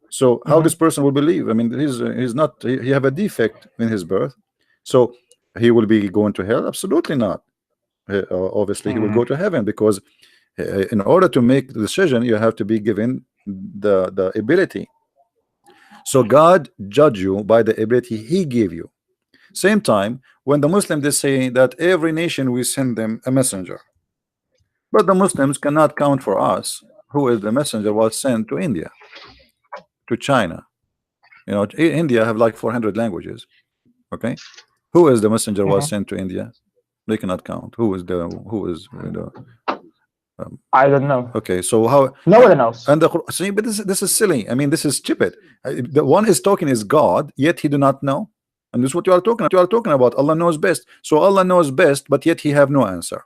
So how this person will believe? I mean, he's not. He have a defect in his birth, so he will be going to hell? Absolutely not. Obviously, he will go to heaven, because in order to make the decision, you have to be given the ability. So God judge you by the ability he gave you. Same time, when the Muslims, they say that every nation we send them a messenger, but the Muslims cannot count for us who is the messenger was sent to India, to China. You know, India have like 400 languages. Okay, who is the messenger was sent to India? They cannot count. Who is I don't know. Okay, so how? Nobody knows. And see, but this is silly. I mean, this is stupid. The one is talking is God, yet he do not know. And this is what you are talking about. Allah knows best. So Allah knows best, but yet he have no answer.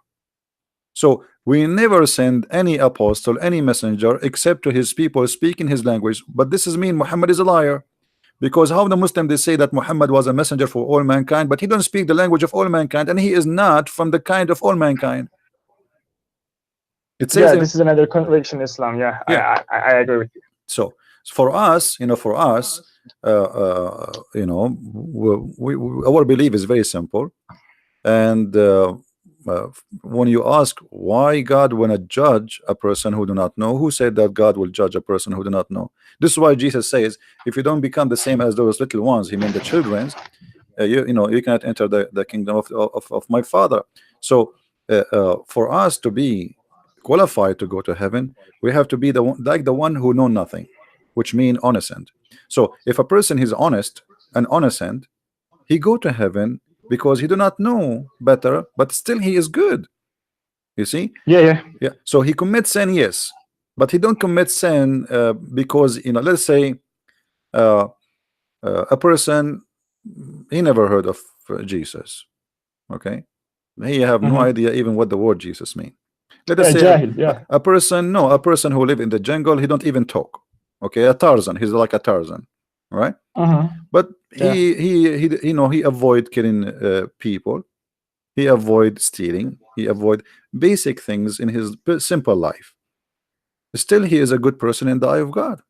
So we never send any apostle, any messenger, except to his people speaking his language. But this is mean Muhammad is a liar, because how the Muslim, they say that Muhammad was a messenger for all mankind, but he don't speak the language of all mankind, and he is not from the kind of all mankind. It says this is another contradiction in Islam. I agree with you. So for us, you know, our belief is very simple. And when you ask why God wanna judge a person who do not know, who said that God will judge a person who do not know? This is why Jesus says, if you don't become the same as those little ones, he meant the children's, you cannot enter the kingdom of my Father. So for us to be qualified to go to heaven, we have to be the one who know nothing, which mean innocent. So if a person is honest and innocent, he go to heaven because he do not know better, but still he is good. You see? Yeah. So he commits sin, yes, but he don't commit sin because, let's say a person, he never heard of Jesus. Okay, he have no idea even what the word Jesus mean. Let us say a person, no, a person who live in the jungle, he don't even talk. Okay, a Tarzan, he's like a Tarzan, right? But he you know, he avoid killing people, he avoid stealing, he avoid basic things in his simple life. Still, he is a good person in the eye of God,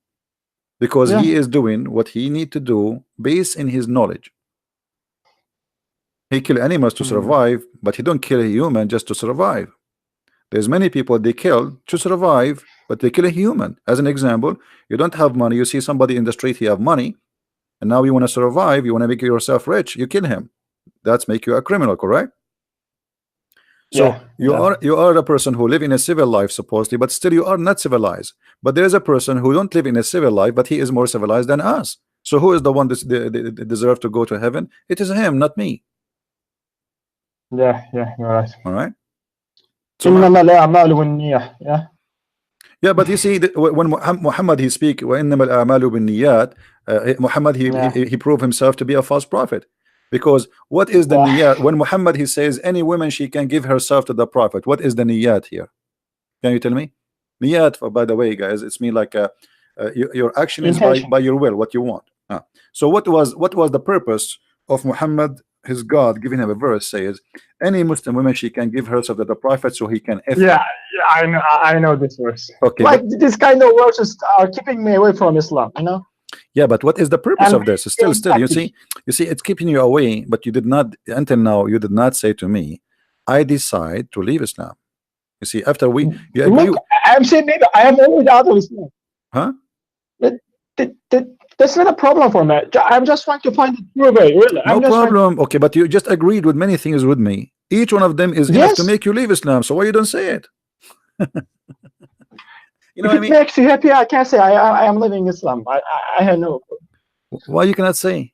because he is doing what he need to do based in his knowledge. He kill animals to survive, but he don't kill a human just to survive. There's many people they kill to survive, but they kill a human. As an example, you don't have money, you see somebody in the street, he have money, and now you want to survive, you want to make yourself rich, you kill him. That's make you a criminal, correct? So you are a person who live in a civil life supposedly, but still you are not civilized. But there is a person who don't live in a civil life, but he is more civilized than us. So who is the one that deserve to go to heaven? It is him, not me. Yeah, you're right. All right. So yeah, but you see, when Muhammad he speak, Muhammad he proved himself to be a false prophet. Because what is the niyat? When Muhammad he says any woman she can give herself to the prophet, what is the niyat here? Can you tell me? Niyat, by the way, guys, it's mean like your action is by your will, what you want. So what was the purpose of Muhammad? His God giving him a verse says any Muslim woman she can give herself to the prophet so he can I know this verse. Okay, like this kind of verses are keeping me away from Islam, you know. Yeah, but what is the purpose of this? Still, you see, it's keeping you away, but you did not, until now, you did not say to me, I decide to leave Islam. You see, after you agree. Look, I'm saying maybe I am always out of Islam. Huh? That's not a problem for me. I'm just trying to find the true way, really. No problem. Okay, but you just agreed with many things with me. Each one of them is enough to make you leave Islam. So why you don't say it? You know if what I mean? It makes you happy, I can't say I am living Islam. I have no. Why you cannot say?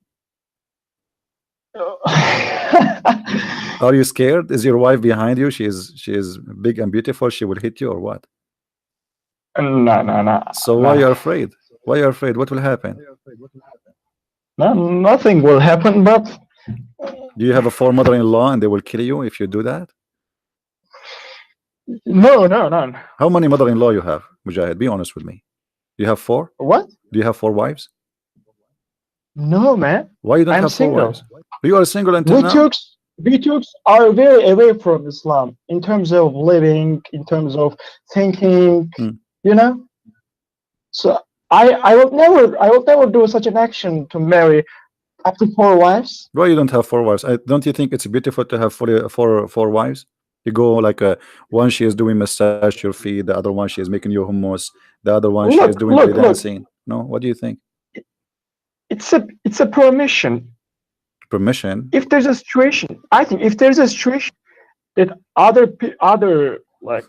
Are you scared? Is your wife behind you? She is big and beautiful. She will hit you or what? No. So why are you afraid? Why are you afraid? What will happen? No, nothing will happen. But do you have a 4 mother-in-law and they will kill you if you do that? No. How many mother-in-law you have, Mujahid? Be honest with me. You have 4? What? Do you have 4 wives? No, man. Why you don't have single. 4 wives? You are single until now? We Turks are very away from Islam in terms of living, in terms of thinking, you know. So I will never do such an action to marry up to 4 wives. Why you don't have 4 wives? Don't you think it's beautiful to have four wives? You go like one she is doing massage your feet, the other one she is making you hummus, the other one she is doing dancing. No, what do you think? It's a permission. Permission. If there's a situation, I think if there's a situation that other like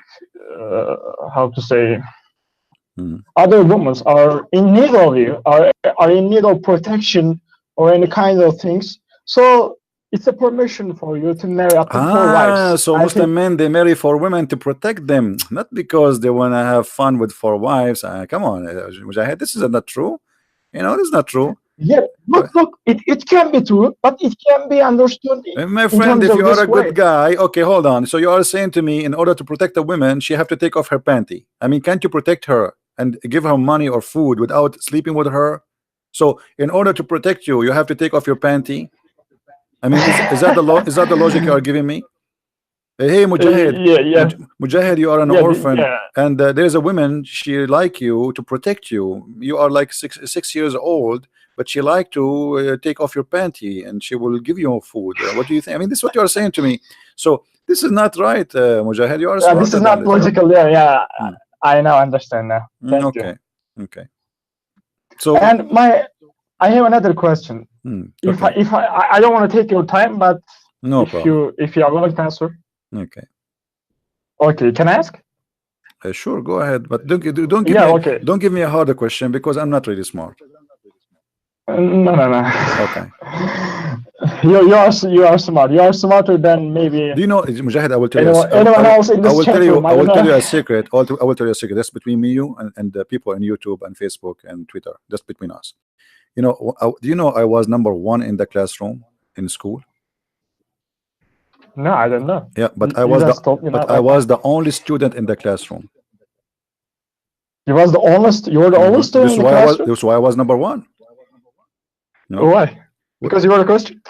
how to say, other women are in need of you, are in need of protection or any kind of things, so it's a permission for you to marry up to 4 wives. So Muslim men, they marry 4 women to protect them, not because they want to have fun with 4 wives. Come on, Mujahid, this is not true. You know, this is not true. Yeah, look, it can be true, but it can be understood. My friend, if you are a good guy, okay, hold on. So you are saying to me, in order to protect a woman, she have to take off her panty. I mean, can't you protect her and give her money or food without sleeping with her? So in order to protect you, you have to take off your panty. I mean, is that the logic you are giving me? Hey, Mujahid, Mujahid, you are an orphan, and there's a woman, she like you to protect you. You are like 6 years old, but she like to take off your panty, and she will give you food. What do you think? I mean, this is what you are saying to me. So this is not right, Mujahid. You are this is not logical. I now understand now. Thank you. Okay. So and I have another question. If I don't want to take your time, but no problem. If you are willing to answer. Okay, can I ask? Sure, go ahead, but don't give me a harder question because I'm not really smart. No. Okay. You are smart. You are smarter than maybe. Do you know, Mujahid? I will tell anyone else in this I will tell you a secret. I will tell you a secret. That's between me, you, and the people on YouTube and Facebook and Twitter. That's between us. You know, do you know I was #1 in the classroom in school? No, I don't know. Yeah, but You just told me that I right was now. the only student in the classroom. You was the only you were the only student in the classroom. That's why I was #1. No? Why? Because you were a Christian.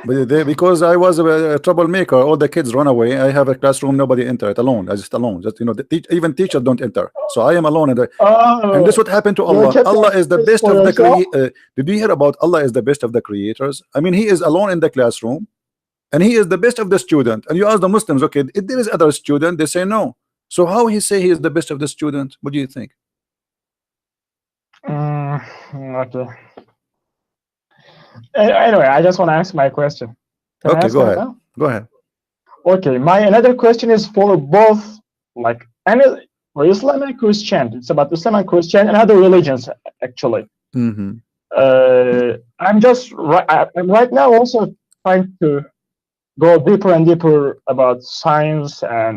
But because I was a troublemaker, all the kids run away. I have a classroom, nobody enter it alone. I just alone. Just, you know, even teachers don't enter. So I am alone. And this what happened to Allah. Allah is the best of the did you hear about Allah is the best of the creators? I mean, He is alone in the classroom, and He is the best of the student. And you ask the Muslims, okay, if there is other student, they say no. So how He say He is the best of the student? What do you think? Okay. Anyway, I just want to ask my question. Can Okay, go ahead. Now? Go ahead. Okay, my another question is for both, like for Islam and Christian. It's about Islam and Christian and other religions actually. Mm-hmm. I'm right now also trying to go deeper and deeper about science and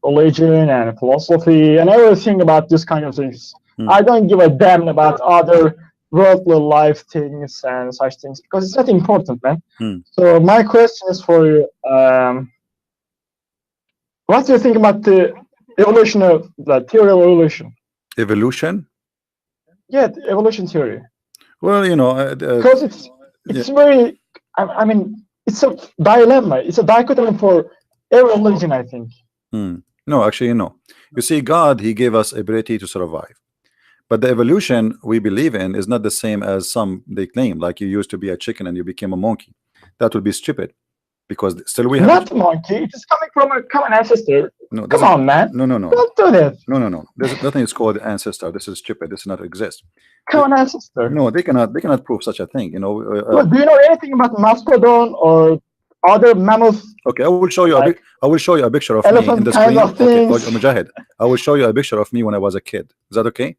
religion and philosophy and everything about this kind of things. I don't give a damn about other worldly life things and such things because it's not important, man. So my question is for you: what do you think about the evolution of the theory of evolution? Evolution? Yeah, the evolution theory. Well, you know, because it's very. I mean, it's a dilemma. It's a dichotomy for every religion, I think. No, actually, no. You see, God, He gave us ability to survive. But the evolution we believe in is not the same as some they claim, like you used to be a chicken and you became a monkey. That would be stupid, because still we have not monkey. It is coming from a common ancestor. No, come on, man. No. Don't do that. No. There's nothing is called ancestor. This is stupid. This does not exist. Common ancestor. No, they cannot prove such a thing. You know. Well, do you know anything about mastodon or other mammoth? Okay, I will show you. I will show you a picture of me in the screen. Okay, Mujahid, I will show you a picture of me when I was a kid. Is that okay?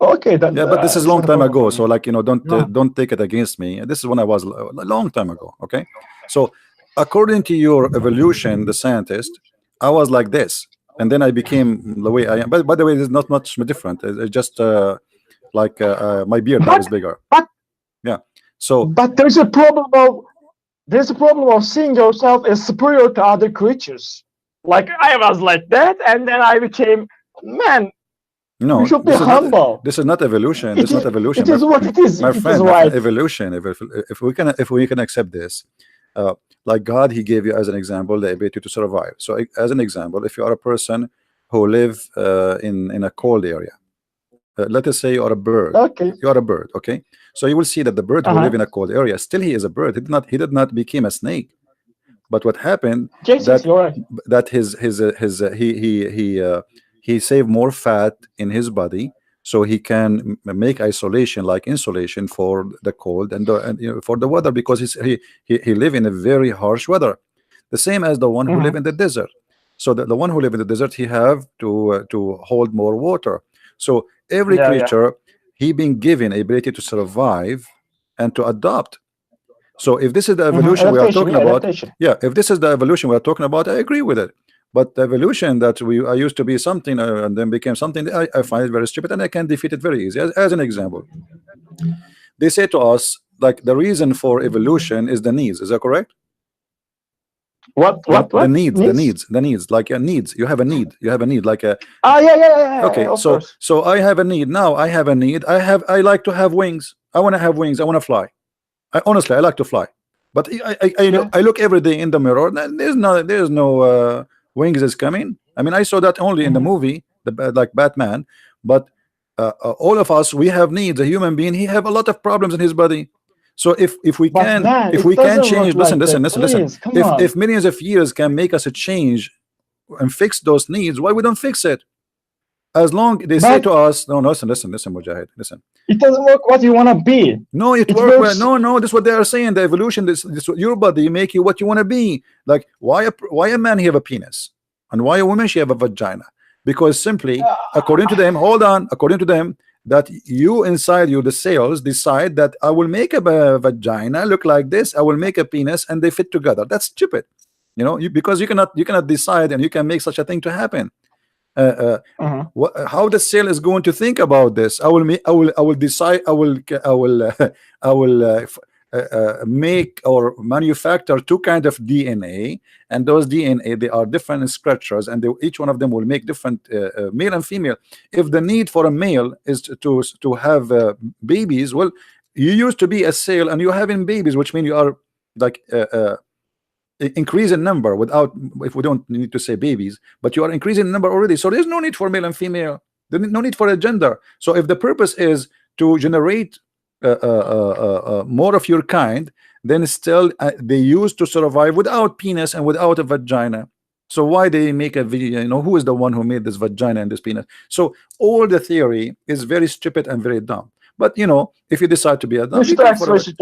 Okay, then, yeah, but this is a long time ago, so like, you know, don't take it against me. This is when I was a long time ago. Okay, so according to your evolution, the scientist, I was like this, and then I became the way I am. But by the way, it's not much different. It's just like my beard now is bigger. Yeah. So, but there's a problem of seeing yourself as superior to other creatures. Like I was like that, and then I became man. No, you should be humble. This is not evolution. This is not evolution. It is what it is. My friend, right. Evolution. If we can accept this, like God, He gave you as an example the ability to survive. So, as an example, if you are a person who live in a cold area, let us say you are a bird. Okay. You are a bird. Okay. So you will see that the bird who live in a cold area, still he is a bird. He did not become a snake. But what happened that he saved more fat in his body, so he can make isolation, like insulation, for the cold and you know, for the weather, because he live in a very harsh weather, the same as the one who live in the desert. So the one who live in the desert, he have to hold more water. So every creature, he been given ability to survive and to adopt. So if this is the evolution we are talking about, if this is the evolution we are talking about, I agree with it. But the evolution that I used to be something and then became something, I find it very stupid, and I can defeat it very easy. As an example, they say to us, like, the reason for evolution is the needs. Is that correct? What? The needs, like a needs. You have a need. You have a need, like a. Okay, so I have a need now. I have a need. I like to have wings. I want to have wings. I want to fly. Honestly, I like to fly. But I look every day in the mirror. There's no wings is coming. I mean, I saw that only in the movie, like Batman. But all of us, we have needs. A human being, he have a lot of problems in his body. So if we can change, listen. If millions of years can make us a change and fix those needs, why we don't fix it? As long they say to us, no, listen, Mujahid, listen. It doesn't work what you want to be. No, it works. Well, no, this is what they are saying. The evolution, this your body make you what you want to be. Like, why a man he have a penis, and why a woman she have a vagina? Because simply, according to them, according to them, that you inside you, the cells decide that I will make a vagina look like this, I will make a penis, and they fit together. That's stupid, you know. Because you cannot decide, and you can make such a thing to happen. How the cell is going to think about this? I will decide. I will make or manufacture two kind of DNA, and those DNA, they are different structures, and each one of them will make different male and female. If the need for a male is to have babies, well, you used to be a cell and you're having babies, which means you are like increase in number without, if we don't need to say babies, but you are increasing in number already. So there's no need for male and female. There's no need for a gender. So if the purpose is to generate more of your kind, then still they used to survive without penis and without a vagina. So why they make a video? You know, who is the one who made this vagina and this penis? So all the theory is very stupid and very dumb. But you know, if you decide to be a dumb, you can follow it.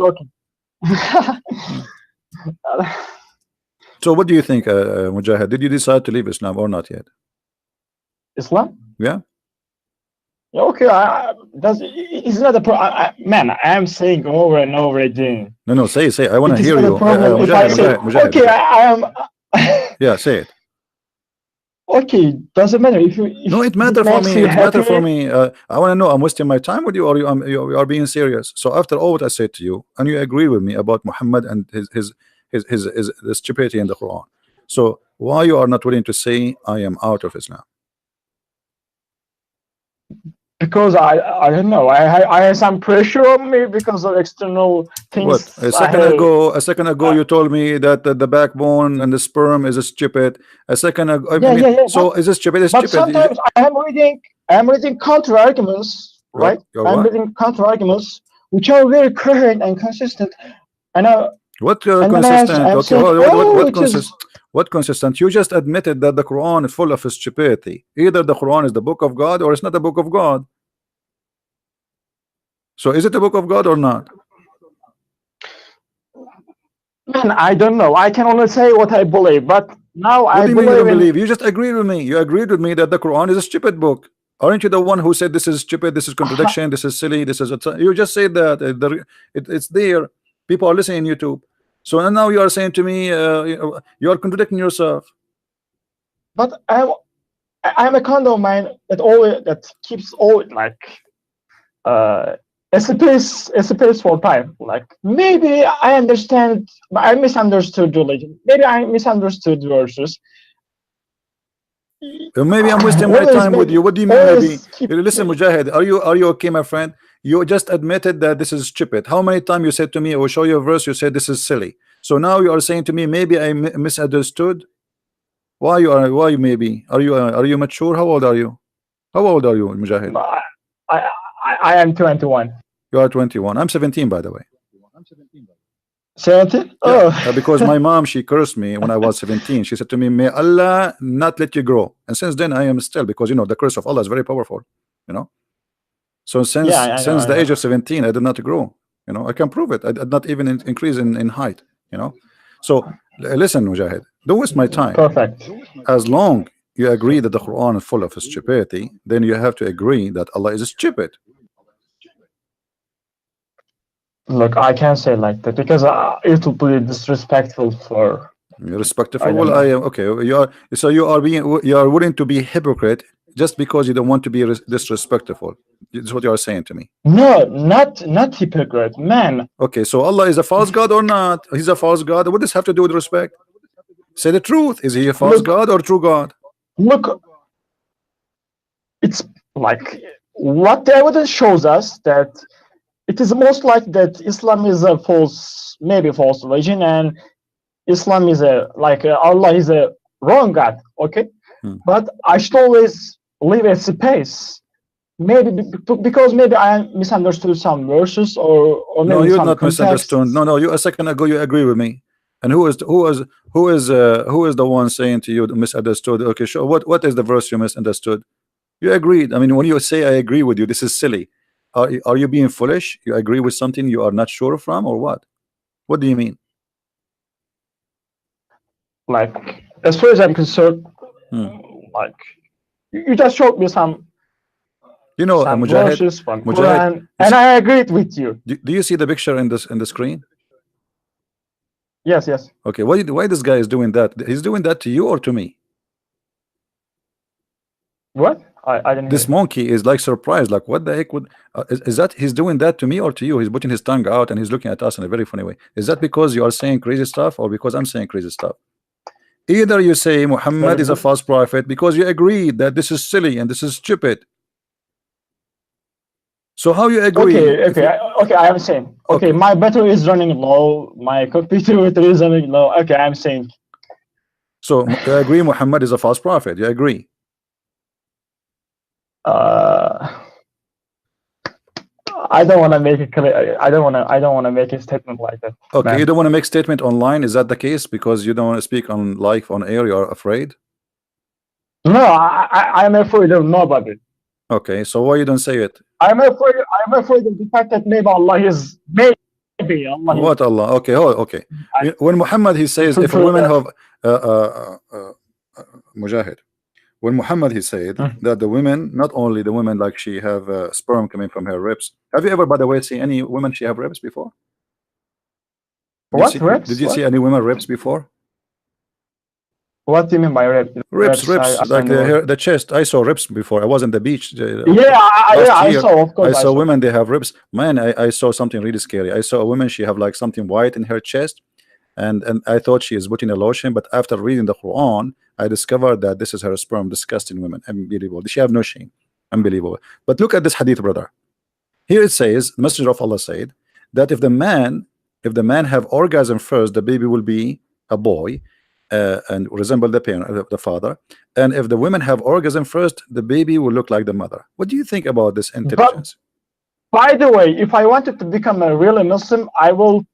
So what do you think, Mujahid? Did you decide to leave Islam or not yet? Islam? Yeah. Okay, it's not a problem. Man, I am saying over and over again. No, say. I want to hear you. Mujahid. Okay, I am. Yeah, say it. Okay, doesn't matter if you. No, it matters for me. It matters for me. I want to know. I'm wasting my time with you, or you are being serious. So after all what I said to you, and you agree with me about Muhammad and his the stupidity in the Quran. So why you are not willing to say I am out of Islam? Because I don't know. I have some pressure on me because of external things. What? A second ago you told me that the backbone and the sperm is stupid. A second ago, so is it stupid? But sometimes I am reading counter arguments, right? I'm reading counter arguments which are very coherent and consistent. And what consistent? What consistent? You just admitted that the Quran is full of stupidity. Either the Quran is the book of God or it's not the book of God. So is it the book of God or not? Man, I don't know. I can only say what I believe. But now what do you mean you don't believe? You just agreed with me. You agreed with me that the Quran is a stupid book. Aren't you the one who said this is stupid, this is contradiction, this is silly, this is you just said that it's there. People are listening on YouTube. So now you are saying to me you are contradicting yourself. But I'm a kind of man that keeps all like a space for time. Like maybe I understand, but I misunderstood religion. Maybe I misunderstood verses. Maybe I'm wasting my time with you. What do you mean maybe? Listen, Mujahid, are you okay, my friend? You just admitted that this is stupid. How many times you said to me, I will show you a verse, you said this is silly. So now you are saying to me, maybe I misunderstood. Why maybe? Are you mature? How old are you? How old are you, Mujahid? I am 21. You are 21. I'm 17, by the way. 17? Yeah, because my mom, she cursed me when I was 17. She said to me, may Allah not let you grow. And since then I am still, because you know the curse of Allah is very powerful, you know. So since the age of 17 I did not grow, you know. I can prove it. I did not even increase in height, you know. So listen, Mujahid, don't waste my time. Perfect. As long you agree that the Quran is full of stupidity, then you have to agree that Allah is stupid. Look, I can't say like that because it will be disrespectful for. Respectful. Well, I am okay. You are willing to be hypocrite just because you don't want to be disrespectful. That's what you are saying to me. No, not hypocrite, man. Okay, so Allah is a false god or not? He's a false god. What does this have to do with respect? Say the truth. Is he a false god or true god? Look, it's like what the evidence shows us that it is most like that Islam is a false religion, and Islam is Allah is a wrong God. Okay, but I should always leave a space. Maybe because maybe I misunderstood some verses or maybe no, you're some not context. misunderstood. No, you a second ago you agree with me. And who is the one saying to you misunderstood? Okay, sure. What is the verse you misunderstood? You agreed. I mean, when you say I agree with you, this is silly. Are you being foolish? You agree with something you are not sure from, or what? What do you mean? Like, as far as I'm concerned, like you just showed me some, some verses from Quran, and I agreed with you. Do you see the picture in the screen? Yes. Okay, why this guy is doing that? He's doing that to you or to me? What? I didn't This hear. monkey is like surprised, like what the heck would is that he's doing that to me or to you? He's putting his tongue out and he's looking at us in a very funny way. Is that because you are saying crazy stuff or because I'm saying crazy stuff? Either you say Muhammad is a false prophet because you agree that this is silly and this is stupid. So how you agree? Okay, I'm saying. Okay, my battery is running low. My computer battery is running low. Okay, I'm saying. So you agree Muhammad is a false prophet? You agree? I don't want to make it clear. I don't want to make a statement like that. Okay, man. you don't want to make statement online. Is that the case? Because you don't want to speak on live on air. You are afraid. No, I'm afraid of nobody. Okay, so why you don't say it? I'm afraid of the fact that maybe Allah is maybe Allah. What Allah? Okay, okay. When Muhammad he says if a woman have Mujahid, when Muhammad he said that the women, not only the women like she have sperm coming from her ribs. Have you ever, by the way, see any women she have ribs before? Did you see any women ribs before? What do you mean by ribs? Ribs, like the chest. I saw ribs before. I was on the beach. I saw. Of course, I saw women. They have ribs. Man, I saw something really scary. I saw a woman. She have like something white in her chest, and I thought she is putting a lotion. But after reading the Quran, I discovered that this is her sperm. Disgusting women. Unbelievable. She have no shame. Unbelievable. But look at this hadith, brother. Here it says, the Messenger of Allah said that if the man have orgasm first, the baby will be a boy. And resemble the parent, the father, and if the women have orgasm first, the baby will look like the mother. What do you think about this intelligence? But, by the way, if I wanted to become a really Muslim, I will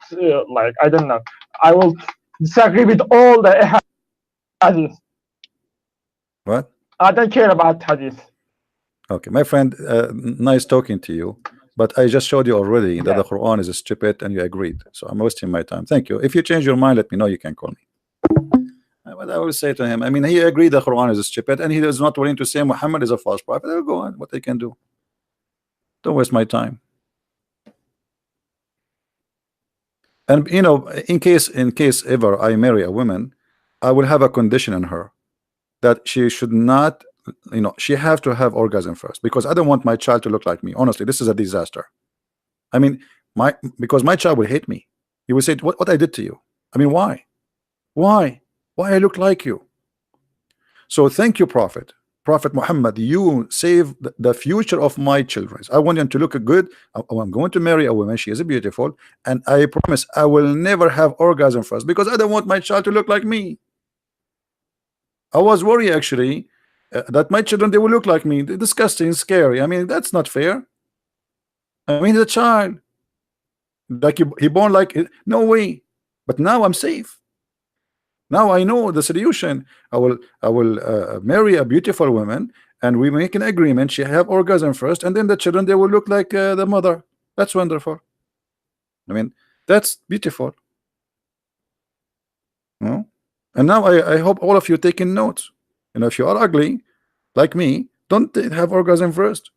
like I don't know, I will disagree with all the hadith. What? I don't care about hadith. Okay, my friend, nice talking to you, but I just showed you already that the Quran is stupid, and you agreed. So I'm wasting my time. Thank you. If you change your mind, let me know. You can call me. What I will say to him, I mean, he agreed the Quran is stupid, and he is not willing to say Muhammad is a false prophet. I'll go on. What they can do? Don't waste my time. And you know, in case ever I marry a woman, I will have a condition on her that she should not, you know, she have to have orgasm first, because I don't want my child to look like me. Honestly, this is a disaster. I mean, because my child will hate me. He will say, what I did to you? I mean, why I look like you? So thank you, Prophet Muhammad. You save the future of my children. I want them to look good. I'm going to marry a woman. She is beautiful, and I promise I will never have orgasm first, because I don't want my child to look like me. I was worried actually that my children, they will look like me. They're disgusting, scary. I mean, that's not fair. I mean, the child, like he born like, no way. But now I'm safe. Now I know the solution. I will marry a beautiful woman, and we make an agreement. She have orgasm first, and then the children, they will look like the mother. That's wonderful. I mean, that's beautiful. No? And now I hope all of you taking notes. You know, if you are ugly like me, don't have orgasm first.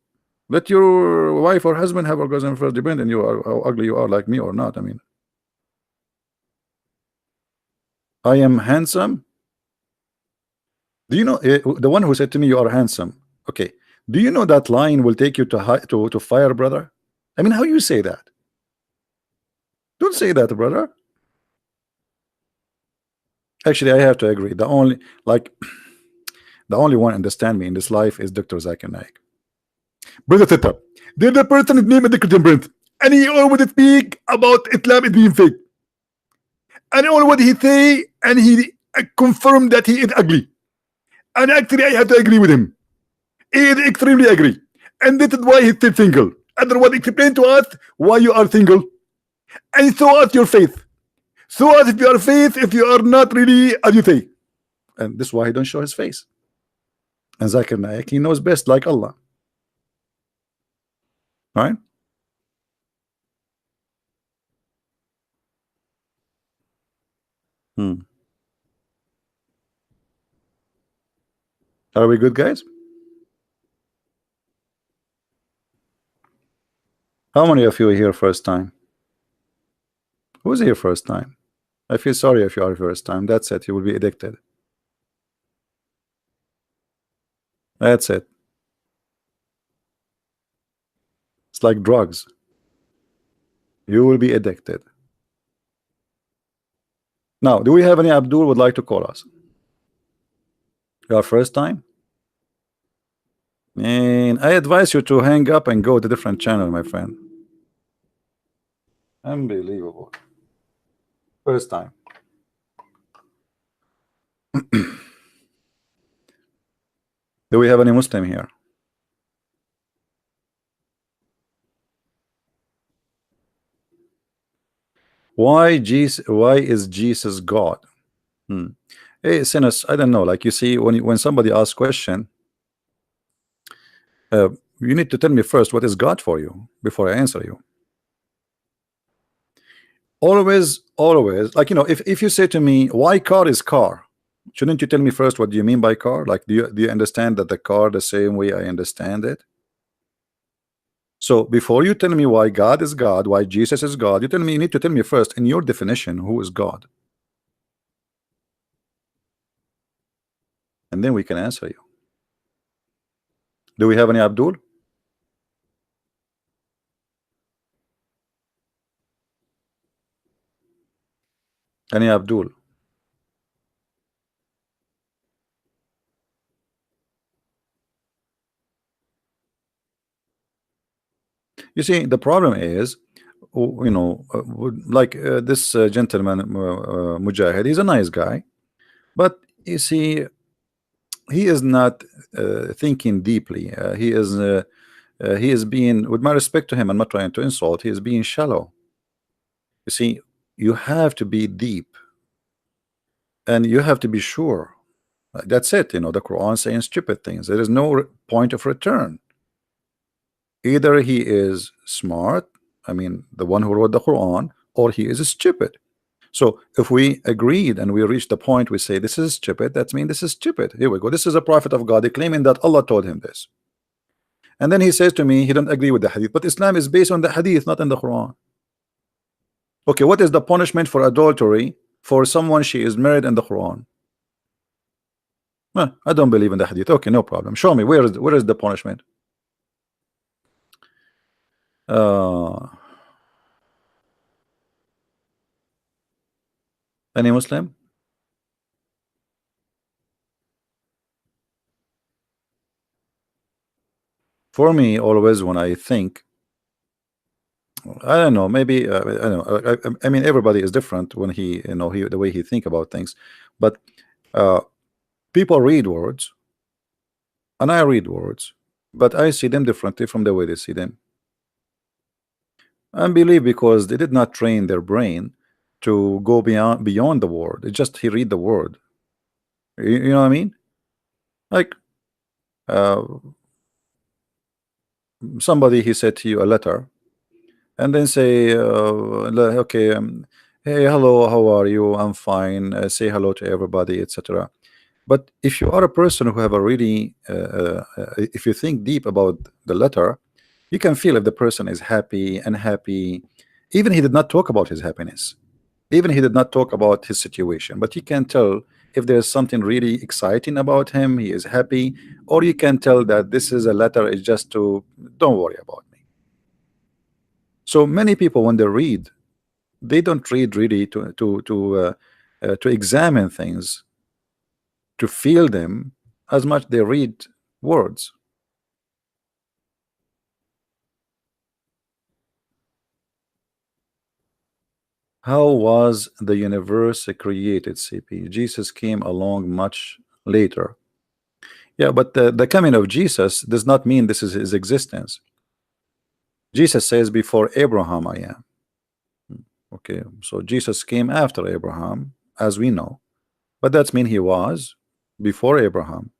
Let your wife or husband have orgasm first, depending you are how ugly you are, like me or not. I mean, I am handsome. Do you know the one who said to me you are handsome? Okay, do you know that line will take you to fire, brother? I mean, how you say that? Don't say that, brother. Actually, I have to agree. The only one understand me in this life is Dr. Zakir Naik. Brother Teta, there's a person named Dr. Brent, and he always speak about Islam is being fake. And all what he say, and he confirmed that he is ugly. And actually, I have to agree with him. He is extremely agree. And that is why he's still single. Otherwise, explain to us why you are single. And show us your faith. Show us if you are faith, if you are not really as you say. And this is why he don't show his face. And Zakir Naik, he knows best, like Allah. Right? Are we good, guys? How many of you are here first time? Who's here first time? I feel sorry if you are first time. That's it. You will be addicted. That's it. It's like drugs. You will be addicted. Now, do we have any Abdul would like to call us? Your first time? And I advise you to hang up and go to different channel, my friend. Unbelievable. First time. Do we have any Muslim here? Why is Jesus God? Hey, sinners, I don't know. Like, you see, when somebody asks question, you need to tell me first what is God for you before I answer you. Always, like, you know, if you say to me, why car is car, shouldn't you tell me first what do you mean by car? Like, do you understand that the car the same way I understand it? So before you tell me why God is God, why Jesus is God, you need to tell me first, in your definition, who is God, and then we can answer you. Do we have any Abdul? Any Abdul? You see, the problem is, you know, like this gentleman, Mujahid, he's a nice guy, but you see, he is not thinking deeply. He is being, with my respect to him, I'm not trying to insult, he is being shallow. You see, you have to be deep, and you have to be sure. That's it. You know, the Quran saying stupid things. There is no point of return. Either he is smart, I mean, the one who wrote the Quran, or he is stupid. So if we agreed and we reach the point we say this is stupid, that means this is stupid. Here we go. This is a prophet of God, claiming that Allah told him this. And then he says to me he don't agree with the hadith, but Islam is based on the hadith, not in the Quran. Okay, what is the punishment for adultery for someone she is married in the Quran? I don't believe in the hadith. Okay, no problem. Show me where is the punishment. Any Muslim? For me, always when I think, I don't know, maybe I don't know. I mean, everybody is different when he, you know, the way he think about things. But people read words, and I read words, but I see them differently from the way they see them. I believe because they did not train their brain to go beyond the word. It's just he read the word. You know what I mean? Like somebody, he said to you a letter, and then say, okay, hey, hello, how are you? I'm fine. Say hello to everybody, etc. But if you are a person who have a really, if you think deep about the letter, you can feel if the person is happy, unhappy. Even he did not talk about his happiness. Even he did not talk about his situation, but you can tell if there's something really exciting about him, he is happy, or you can tell that this is a letter, is just to, don't worry about me. So many people, when they read, they don't read really to examine things, to feel them, as much they read words. How was the universe created, CP? Jesus came along much later. Yeah, but the coming of Jesus does not mean this is his existence. Jesus says, before Abraham I am. Okay, so Jesus came after Abraham, as we know, but that means he was before Abraham.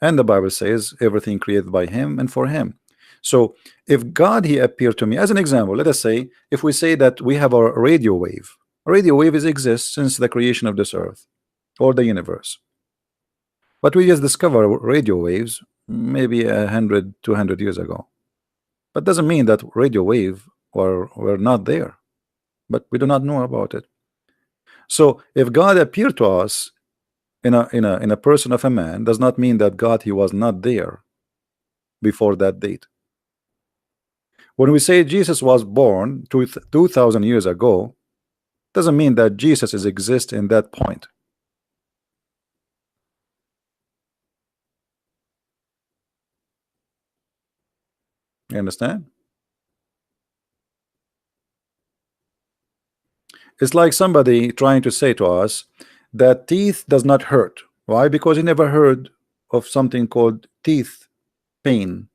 And the Bible says everything created by him and for him. So if God, he appeared to me, as an example, let us say, if we say that we have a radio wave exists since the creation of this earth or the universe, but we just discover radio waves maybe 100, 200 years ago. But doesn't mean that radio wave were not there, but we do not know about it. So if God appeared to us in a person of a man, does not mean that God, he was not there before that date. When we say Jesus was born 2,000 years ago, doesn't mean that Jesus is exist in that point. You understand? It's like somebody trying to say to us that teeth does not hurt. Why? Because he never heard of something called teeth pain.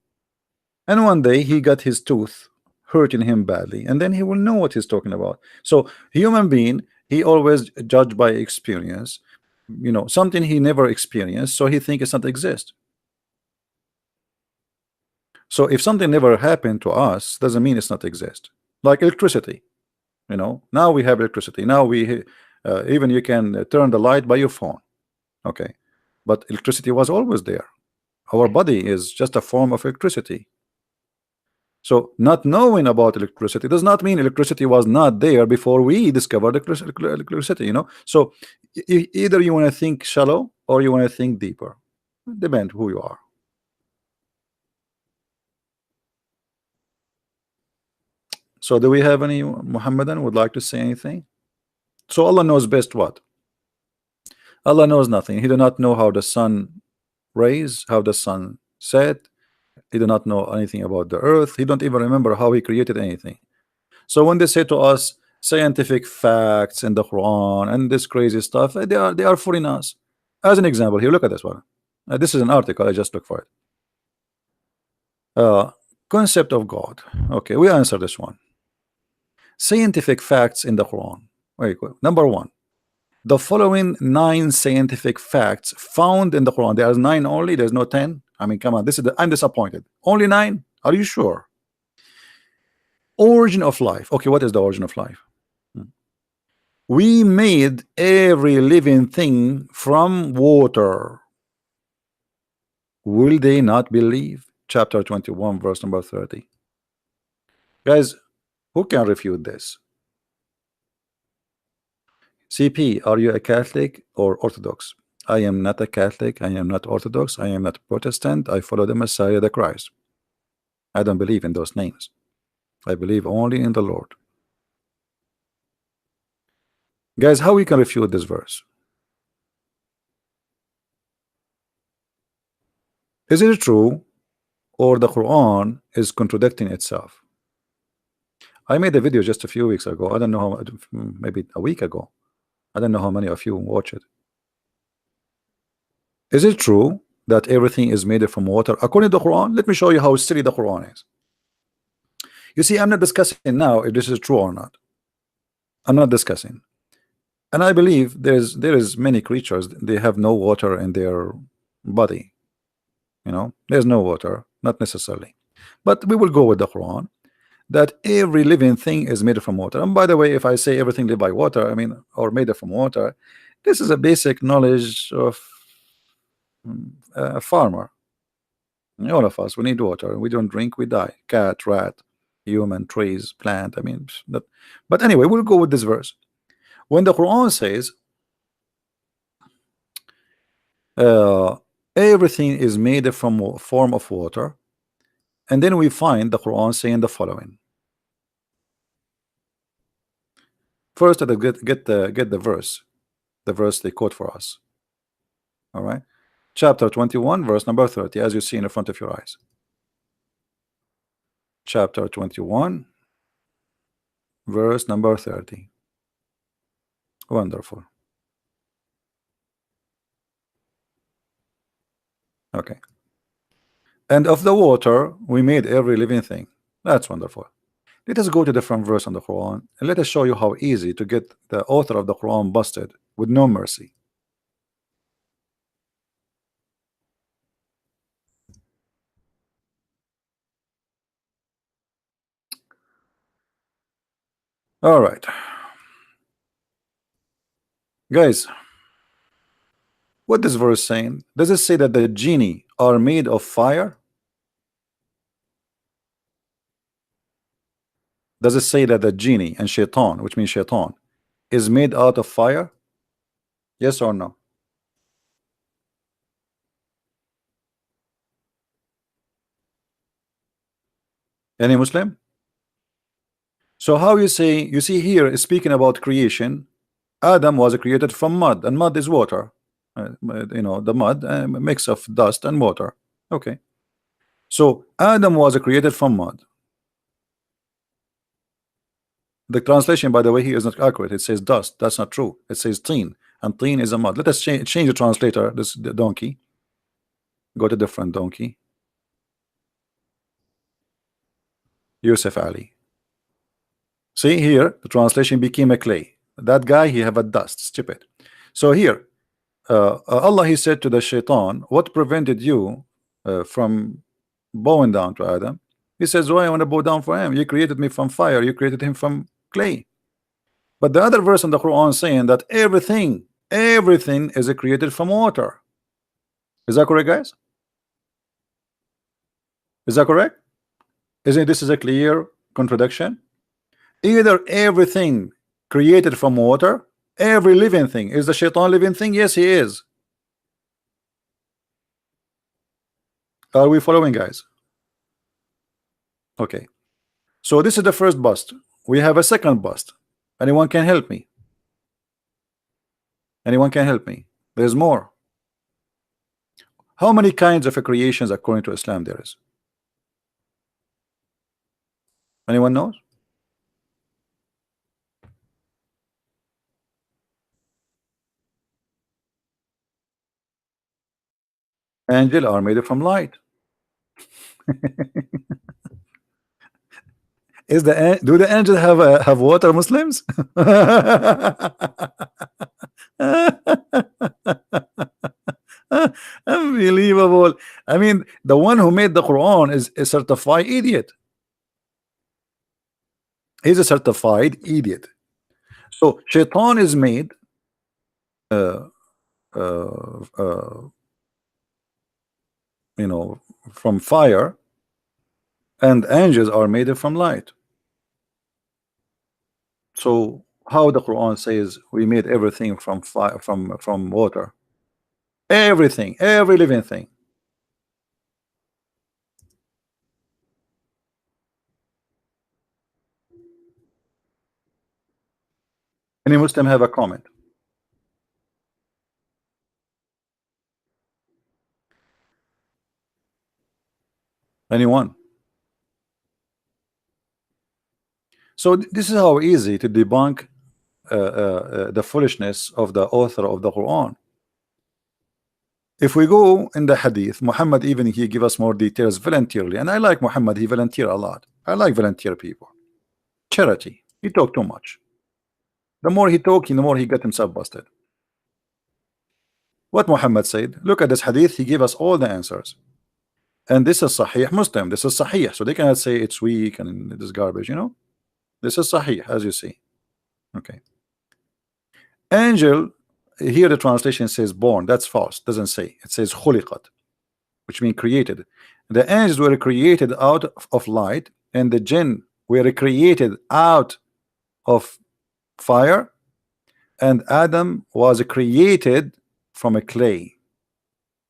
And one day he got his tooth hurting him badly, and then he will know what he's talking about. So human being, he always judged by experience, you know, something he never experienced, so he think it's not exist. So if something never happened to us, doesn't mean it's not exist. Like electricity, you know, now we have electricity. Now we even you can turn the light by your phone. Okay, but electricity was always there. Our body is just a form of electricity. So not knowing about electricity does not mean electricity was not there before we discovered electricity, you know. So either you want to think shallow or you want to think deeper. Depend who you are. So do we have any Muhammadan would like to say anything? So Allah knows best what? Allah knows nothing. He do not know how the sun raise, how the sun set. He do not know anything about the earth. He don't even remember how he created anything. So when they say to us scientific facts in the Quran and this crazy stuff, they are fooling us. As an example, here, look at this one. This is an article. I just looked for it. Concept of God. Okay, we answer this one. Scientific facts in the Quran. Very good. Number one, the following 9 scientific facts found in the Quran. There's 9 only. There's no 10. I mean, come on. I'm disappointed. Only 9. Are you sure? Origin of life. Okay, what is the origin of life? We made every living thing from water. Will they not believe? Chapter 21, verse number 30. Guys, who can refute this? CP, are you a Catholic or Orthodox? I am not a Catholic. I am not Orthodox. I am not Protestant. I follow the Messiah, the Christ. I don't believe in those names. I believe only in the Lord. Guys, how we can refute this verse? Is it true or the Quran is contradicting itself? I made a video just a few weeks ago. I don't know how, maybe a week ago. I don't know how many of you watch it. Is it true that everything is made from water according to the Quran? Let me show you how silly the Quran is. You see, I'm not discussing now if this is true or not. I'm not discussing. And I believe there is many creatures, they have no water in their body. You know, there's no water, not necessarily. But we will go with the Quran that every living thing is made from water. And by the way, if I say everything live by water, I mean, or made from water, this is a basic knowledge of a farmer. All of us, we need water. We don't drink, we die. Cat, rat, human, trees, plant. I mean, but anyway, we'll go with this verse. When the Quran says everything is made from a form of water, and then we find the Quran saying the following. First, get the verse they quote for us. All right, chapter 21, verse number 30, as you see in front of your eyes. Chapter 21, verse number 30. Wonderful. Okay. And of the water we made every living thing. That's wonderful. Let us go to the different verse on the Quran and let us show you how easy to get the author of the Quran busted with no mercy. All right, guys, what this verse saying? Does it say that the genie are made of fire? Does it say that the genie and shaitan, which means shaitan, is made out of fire? Yes or no? Any Muslim? So how you say, you see here speaking about creation, Adam was created from mud, and mud is water. You know, the mud, a mix of dust and water. Okay. So Adam was created from mud. The translation, by the way, here is not accurate. It says dust. That's not true. It says teen, and teen is a mud. Let us change the translator. The donkey. Go to different donkey. Yusuf Ali. See here, the translation became a clay. That guy, he have a dust. Stupid. So here, Allah, he said to the shaitan, what prevented you from bowing down to Adam? He says, why I want to bow down for him? You created me from fire. You created him from clay. But the other verse in the Quran saying that everything is created from water. Is that correct, guys? Is that correct? Isn't this is a clear contradiction? Either everything created from water, every living thing. Is the shaitan living thing? Yes, he is. Are we following, guys? Okay. So this is the first bust. We have a second bust. Anyone can help me? Anyone can help me? There's more. How many kinds of creations according to Islam there is? Anyone knows? Angels are made from light. Do the angels have water, Muslims? Unbelievable. I mean, the one who made the Quran is a certified idiot. He's a certified idiot. So shaitan is made you know, from fire, and angels are made from light. So how the Quran says we made everything from fire, from water, everything, every living thing. Any Muslim have a comment? Anyone? So this is how easy to debunk the foolishness of the author of the Quran. If we go in the hadith, Muhammad, even he give us more details voluntarily, and I like Muhammad, he volunteer a lot. I like volunteer people. Charity. He talk too much. The more he talk, the more he got himself busted. What Muhammad said, look at this hadith, he gave us all the answers. And this is Sahih Muslim, this is Sahih, so they cannot say it's weak and this garbage, you know. This is Sahih, as you see. Okay. Angel, here the translation says born. That's false. Doesn't say. It says khuliqat, which means created. The angels were created out of light, and the jinn were created out of fire, and Adam was created from a clay,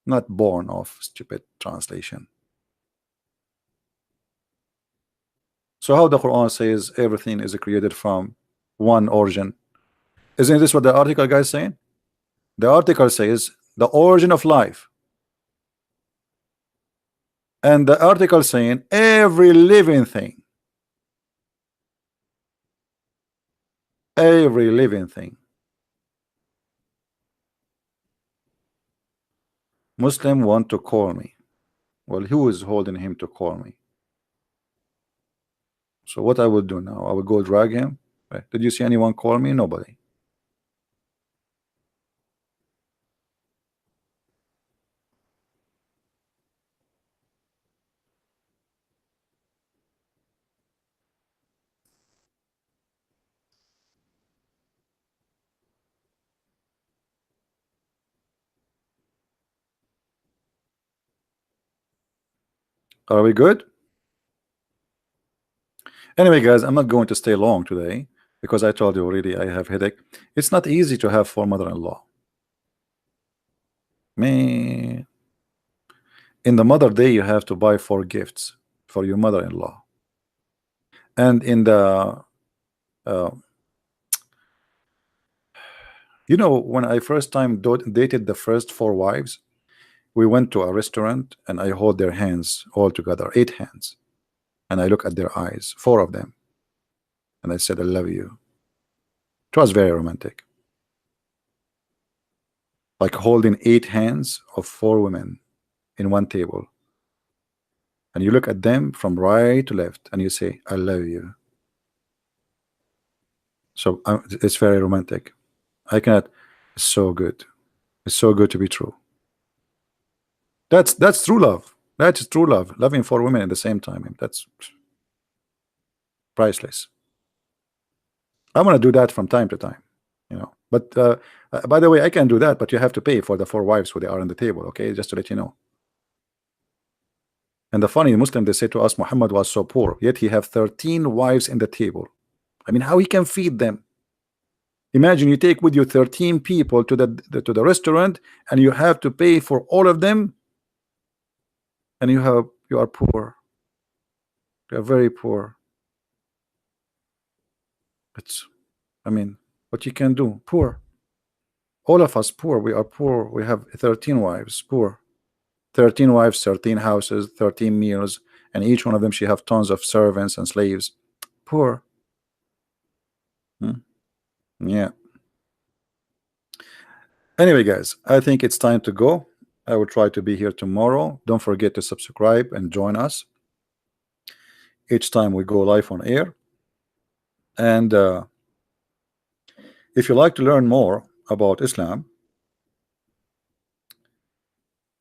not born of. Stupid translation. So how the Quran says everything is created from one origin? Isn't this what the article guy is saying? The article says the origin of life, and the article saying every living thing, every living thing. Muslim want to call me. Well, who is holding him to call me? So what I will do now, I will go drag him. Did you see anyone call me? Nobody. Are we good? Anyway, guys, I'm not going to stay long today because I told you already I have headache. It's not easy to have 4 mother-in-law. Man, in the Mother Day, you have to buy 4 gifts for your mother-in-law. And in the Uh, you know, when I first time dated the first 4 wives, we went to a restaurant and I hold their hands all together, 8 hands, and I look at their eyes, 4 of them, and I said, I love you. It was very romantic. Like holding 8 hands of 4 women in one table, and you look at them from right to left and you say, I love you. So it's very romantic. I cannot. It's so good. It's so good to be true. That's true love. That's true love. Loving 4 women at the same time. That's priceless. I want to do that from time to time, you know. But by the way, I can do that, but you have to pay for the 4 wives who they are on the table. Okay, just to let you know. And the funny Muslim, they say to us, Muhammad was so poor, yet he have 13 wives in the table. I mean, how he can feed them? Imagine you take with you 13 people to the restaurant, and you have to pay for all of them, and you are poor. You are very poor. It's, I mean, what you can do? Poor. All of us poor. We are poor. We have 13 wives. Poor. 13 wives, 13 houses, 13 meals, and each one of them she have tons of servants and slaves. Poor. Yeah. Anyway, guys, I think it's time to go. I will try to be here tomorrow. Don't forget to subscribe and join us each time we go live on air. And if you like to learn more about Islam,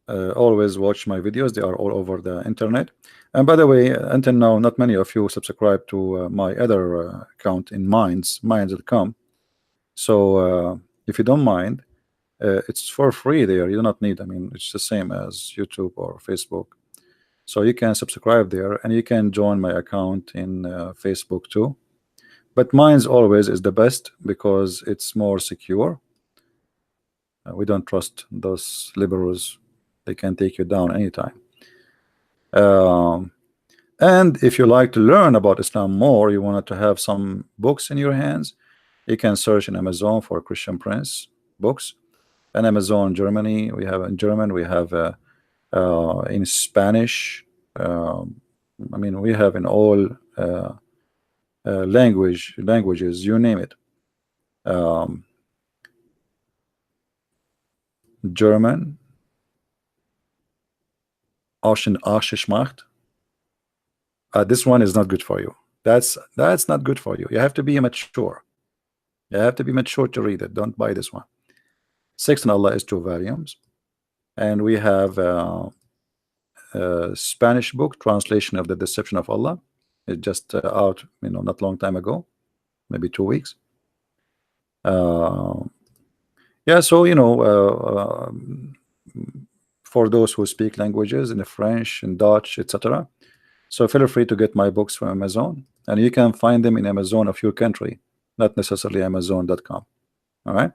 always watch my videos. They are all over the internet. And by the way, until now, not many of you subscribe to my other account in minds.com. So if you don't mind, it's for free there. You do not need, I mean, it's the same as YouTube or Facebook. So you can subscribe there, and you can join my account in Facebook too. But mine's always is the best because it's more secure. We don't trust those liberals. They can take you down anytime. And if you like to learn about Islam more, you wanted to have some books in your hands, you can search in Amazon for Christian Prince books. And Amazon Germany, we have in German, we have in Spanish. I mean, we have in all languages, you name it. German, Macht. This one is not good for you. That's not good for you. You have to be mature. You have to be mature to read it. Don't buy this one. Sex and Allah is 2 volumes, and we have a Spanish book, Translation of the Deception of Allah. It's just out, you know, not long time ago, maybe 2 weeks. Yeah, so you know, for those who speak languages in French and Dutch, etc. So feel free to get my books from Amazon, and you can find them in Amazon of your country, not necessarily Amazon.com. All right.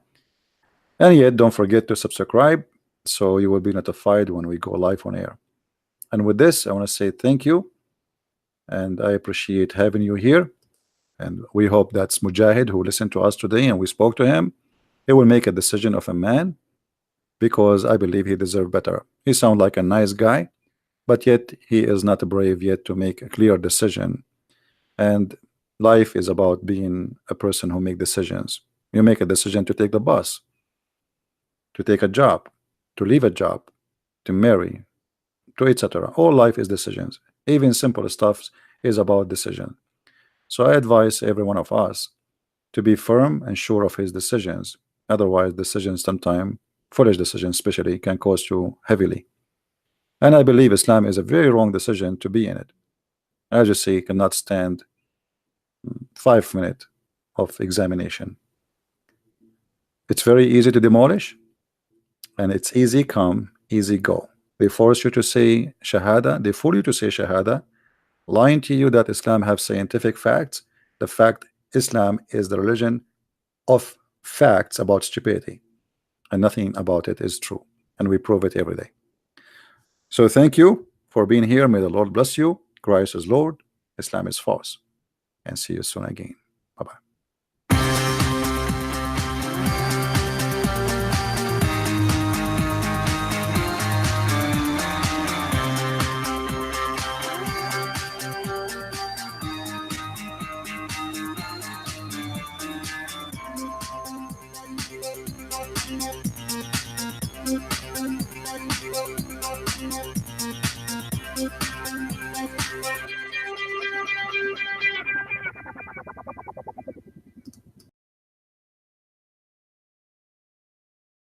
And yet, don't forget to subscribe so you will be notified when we go live on air. And with this, I want to say thank you, and I appreciate having you here. And we hope that's Mujahid who listened to us today and we spoke to him. He will make a decision of a man, because I believe he deserves better. He sounds like a nice guy, but yet he is not brave yet to make a clear decision. And life is about being a person who makes decisions. You make a decision to take the bus, to take a job, to leave a job, to marry, to etc. All life is decisions. Even simple stuff is about decision. So I advise every one of us to be firm and sure of his decisions. Otherwise, decisions sometimes, foolish decisions especially, can cost you heavily. And I believe Islam is a very wrong decision to be in it. As you see, cannot stand 5 minutes of examination. It's very easy to demolish, and it's easy come, easy go. They force you to say Shahada, they fool you to say Shahada, lying to you that Islam have scientific facts. The fact Islam is the religion of facts about stupidity, and nothing about it is true, and we prove it every day. So thank you for being here. May the Lord bless you. Christ is Lord, Islam is false, and see you soon again.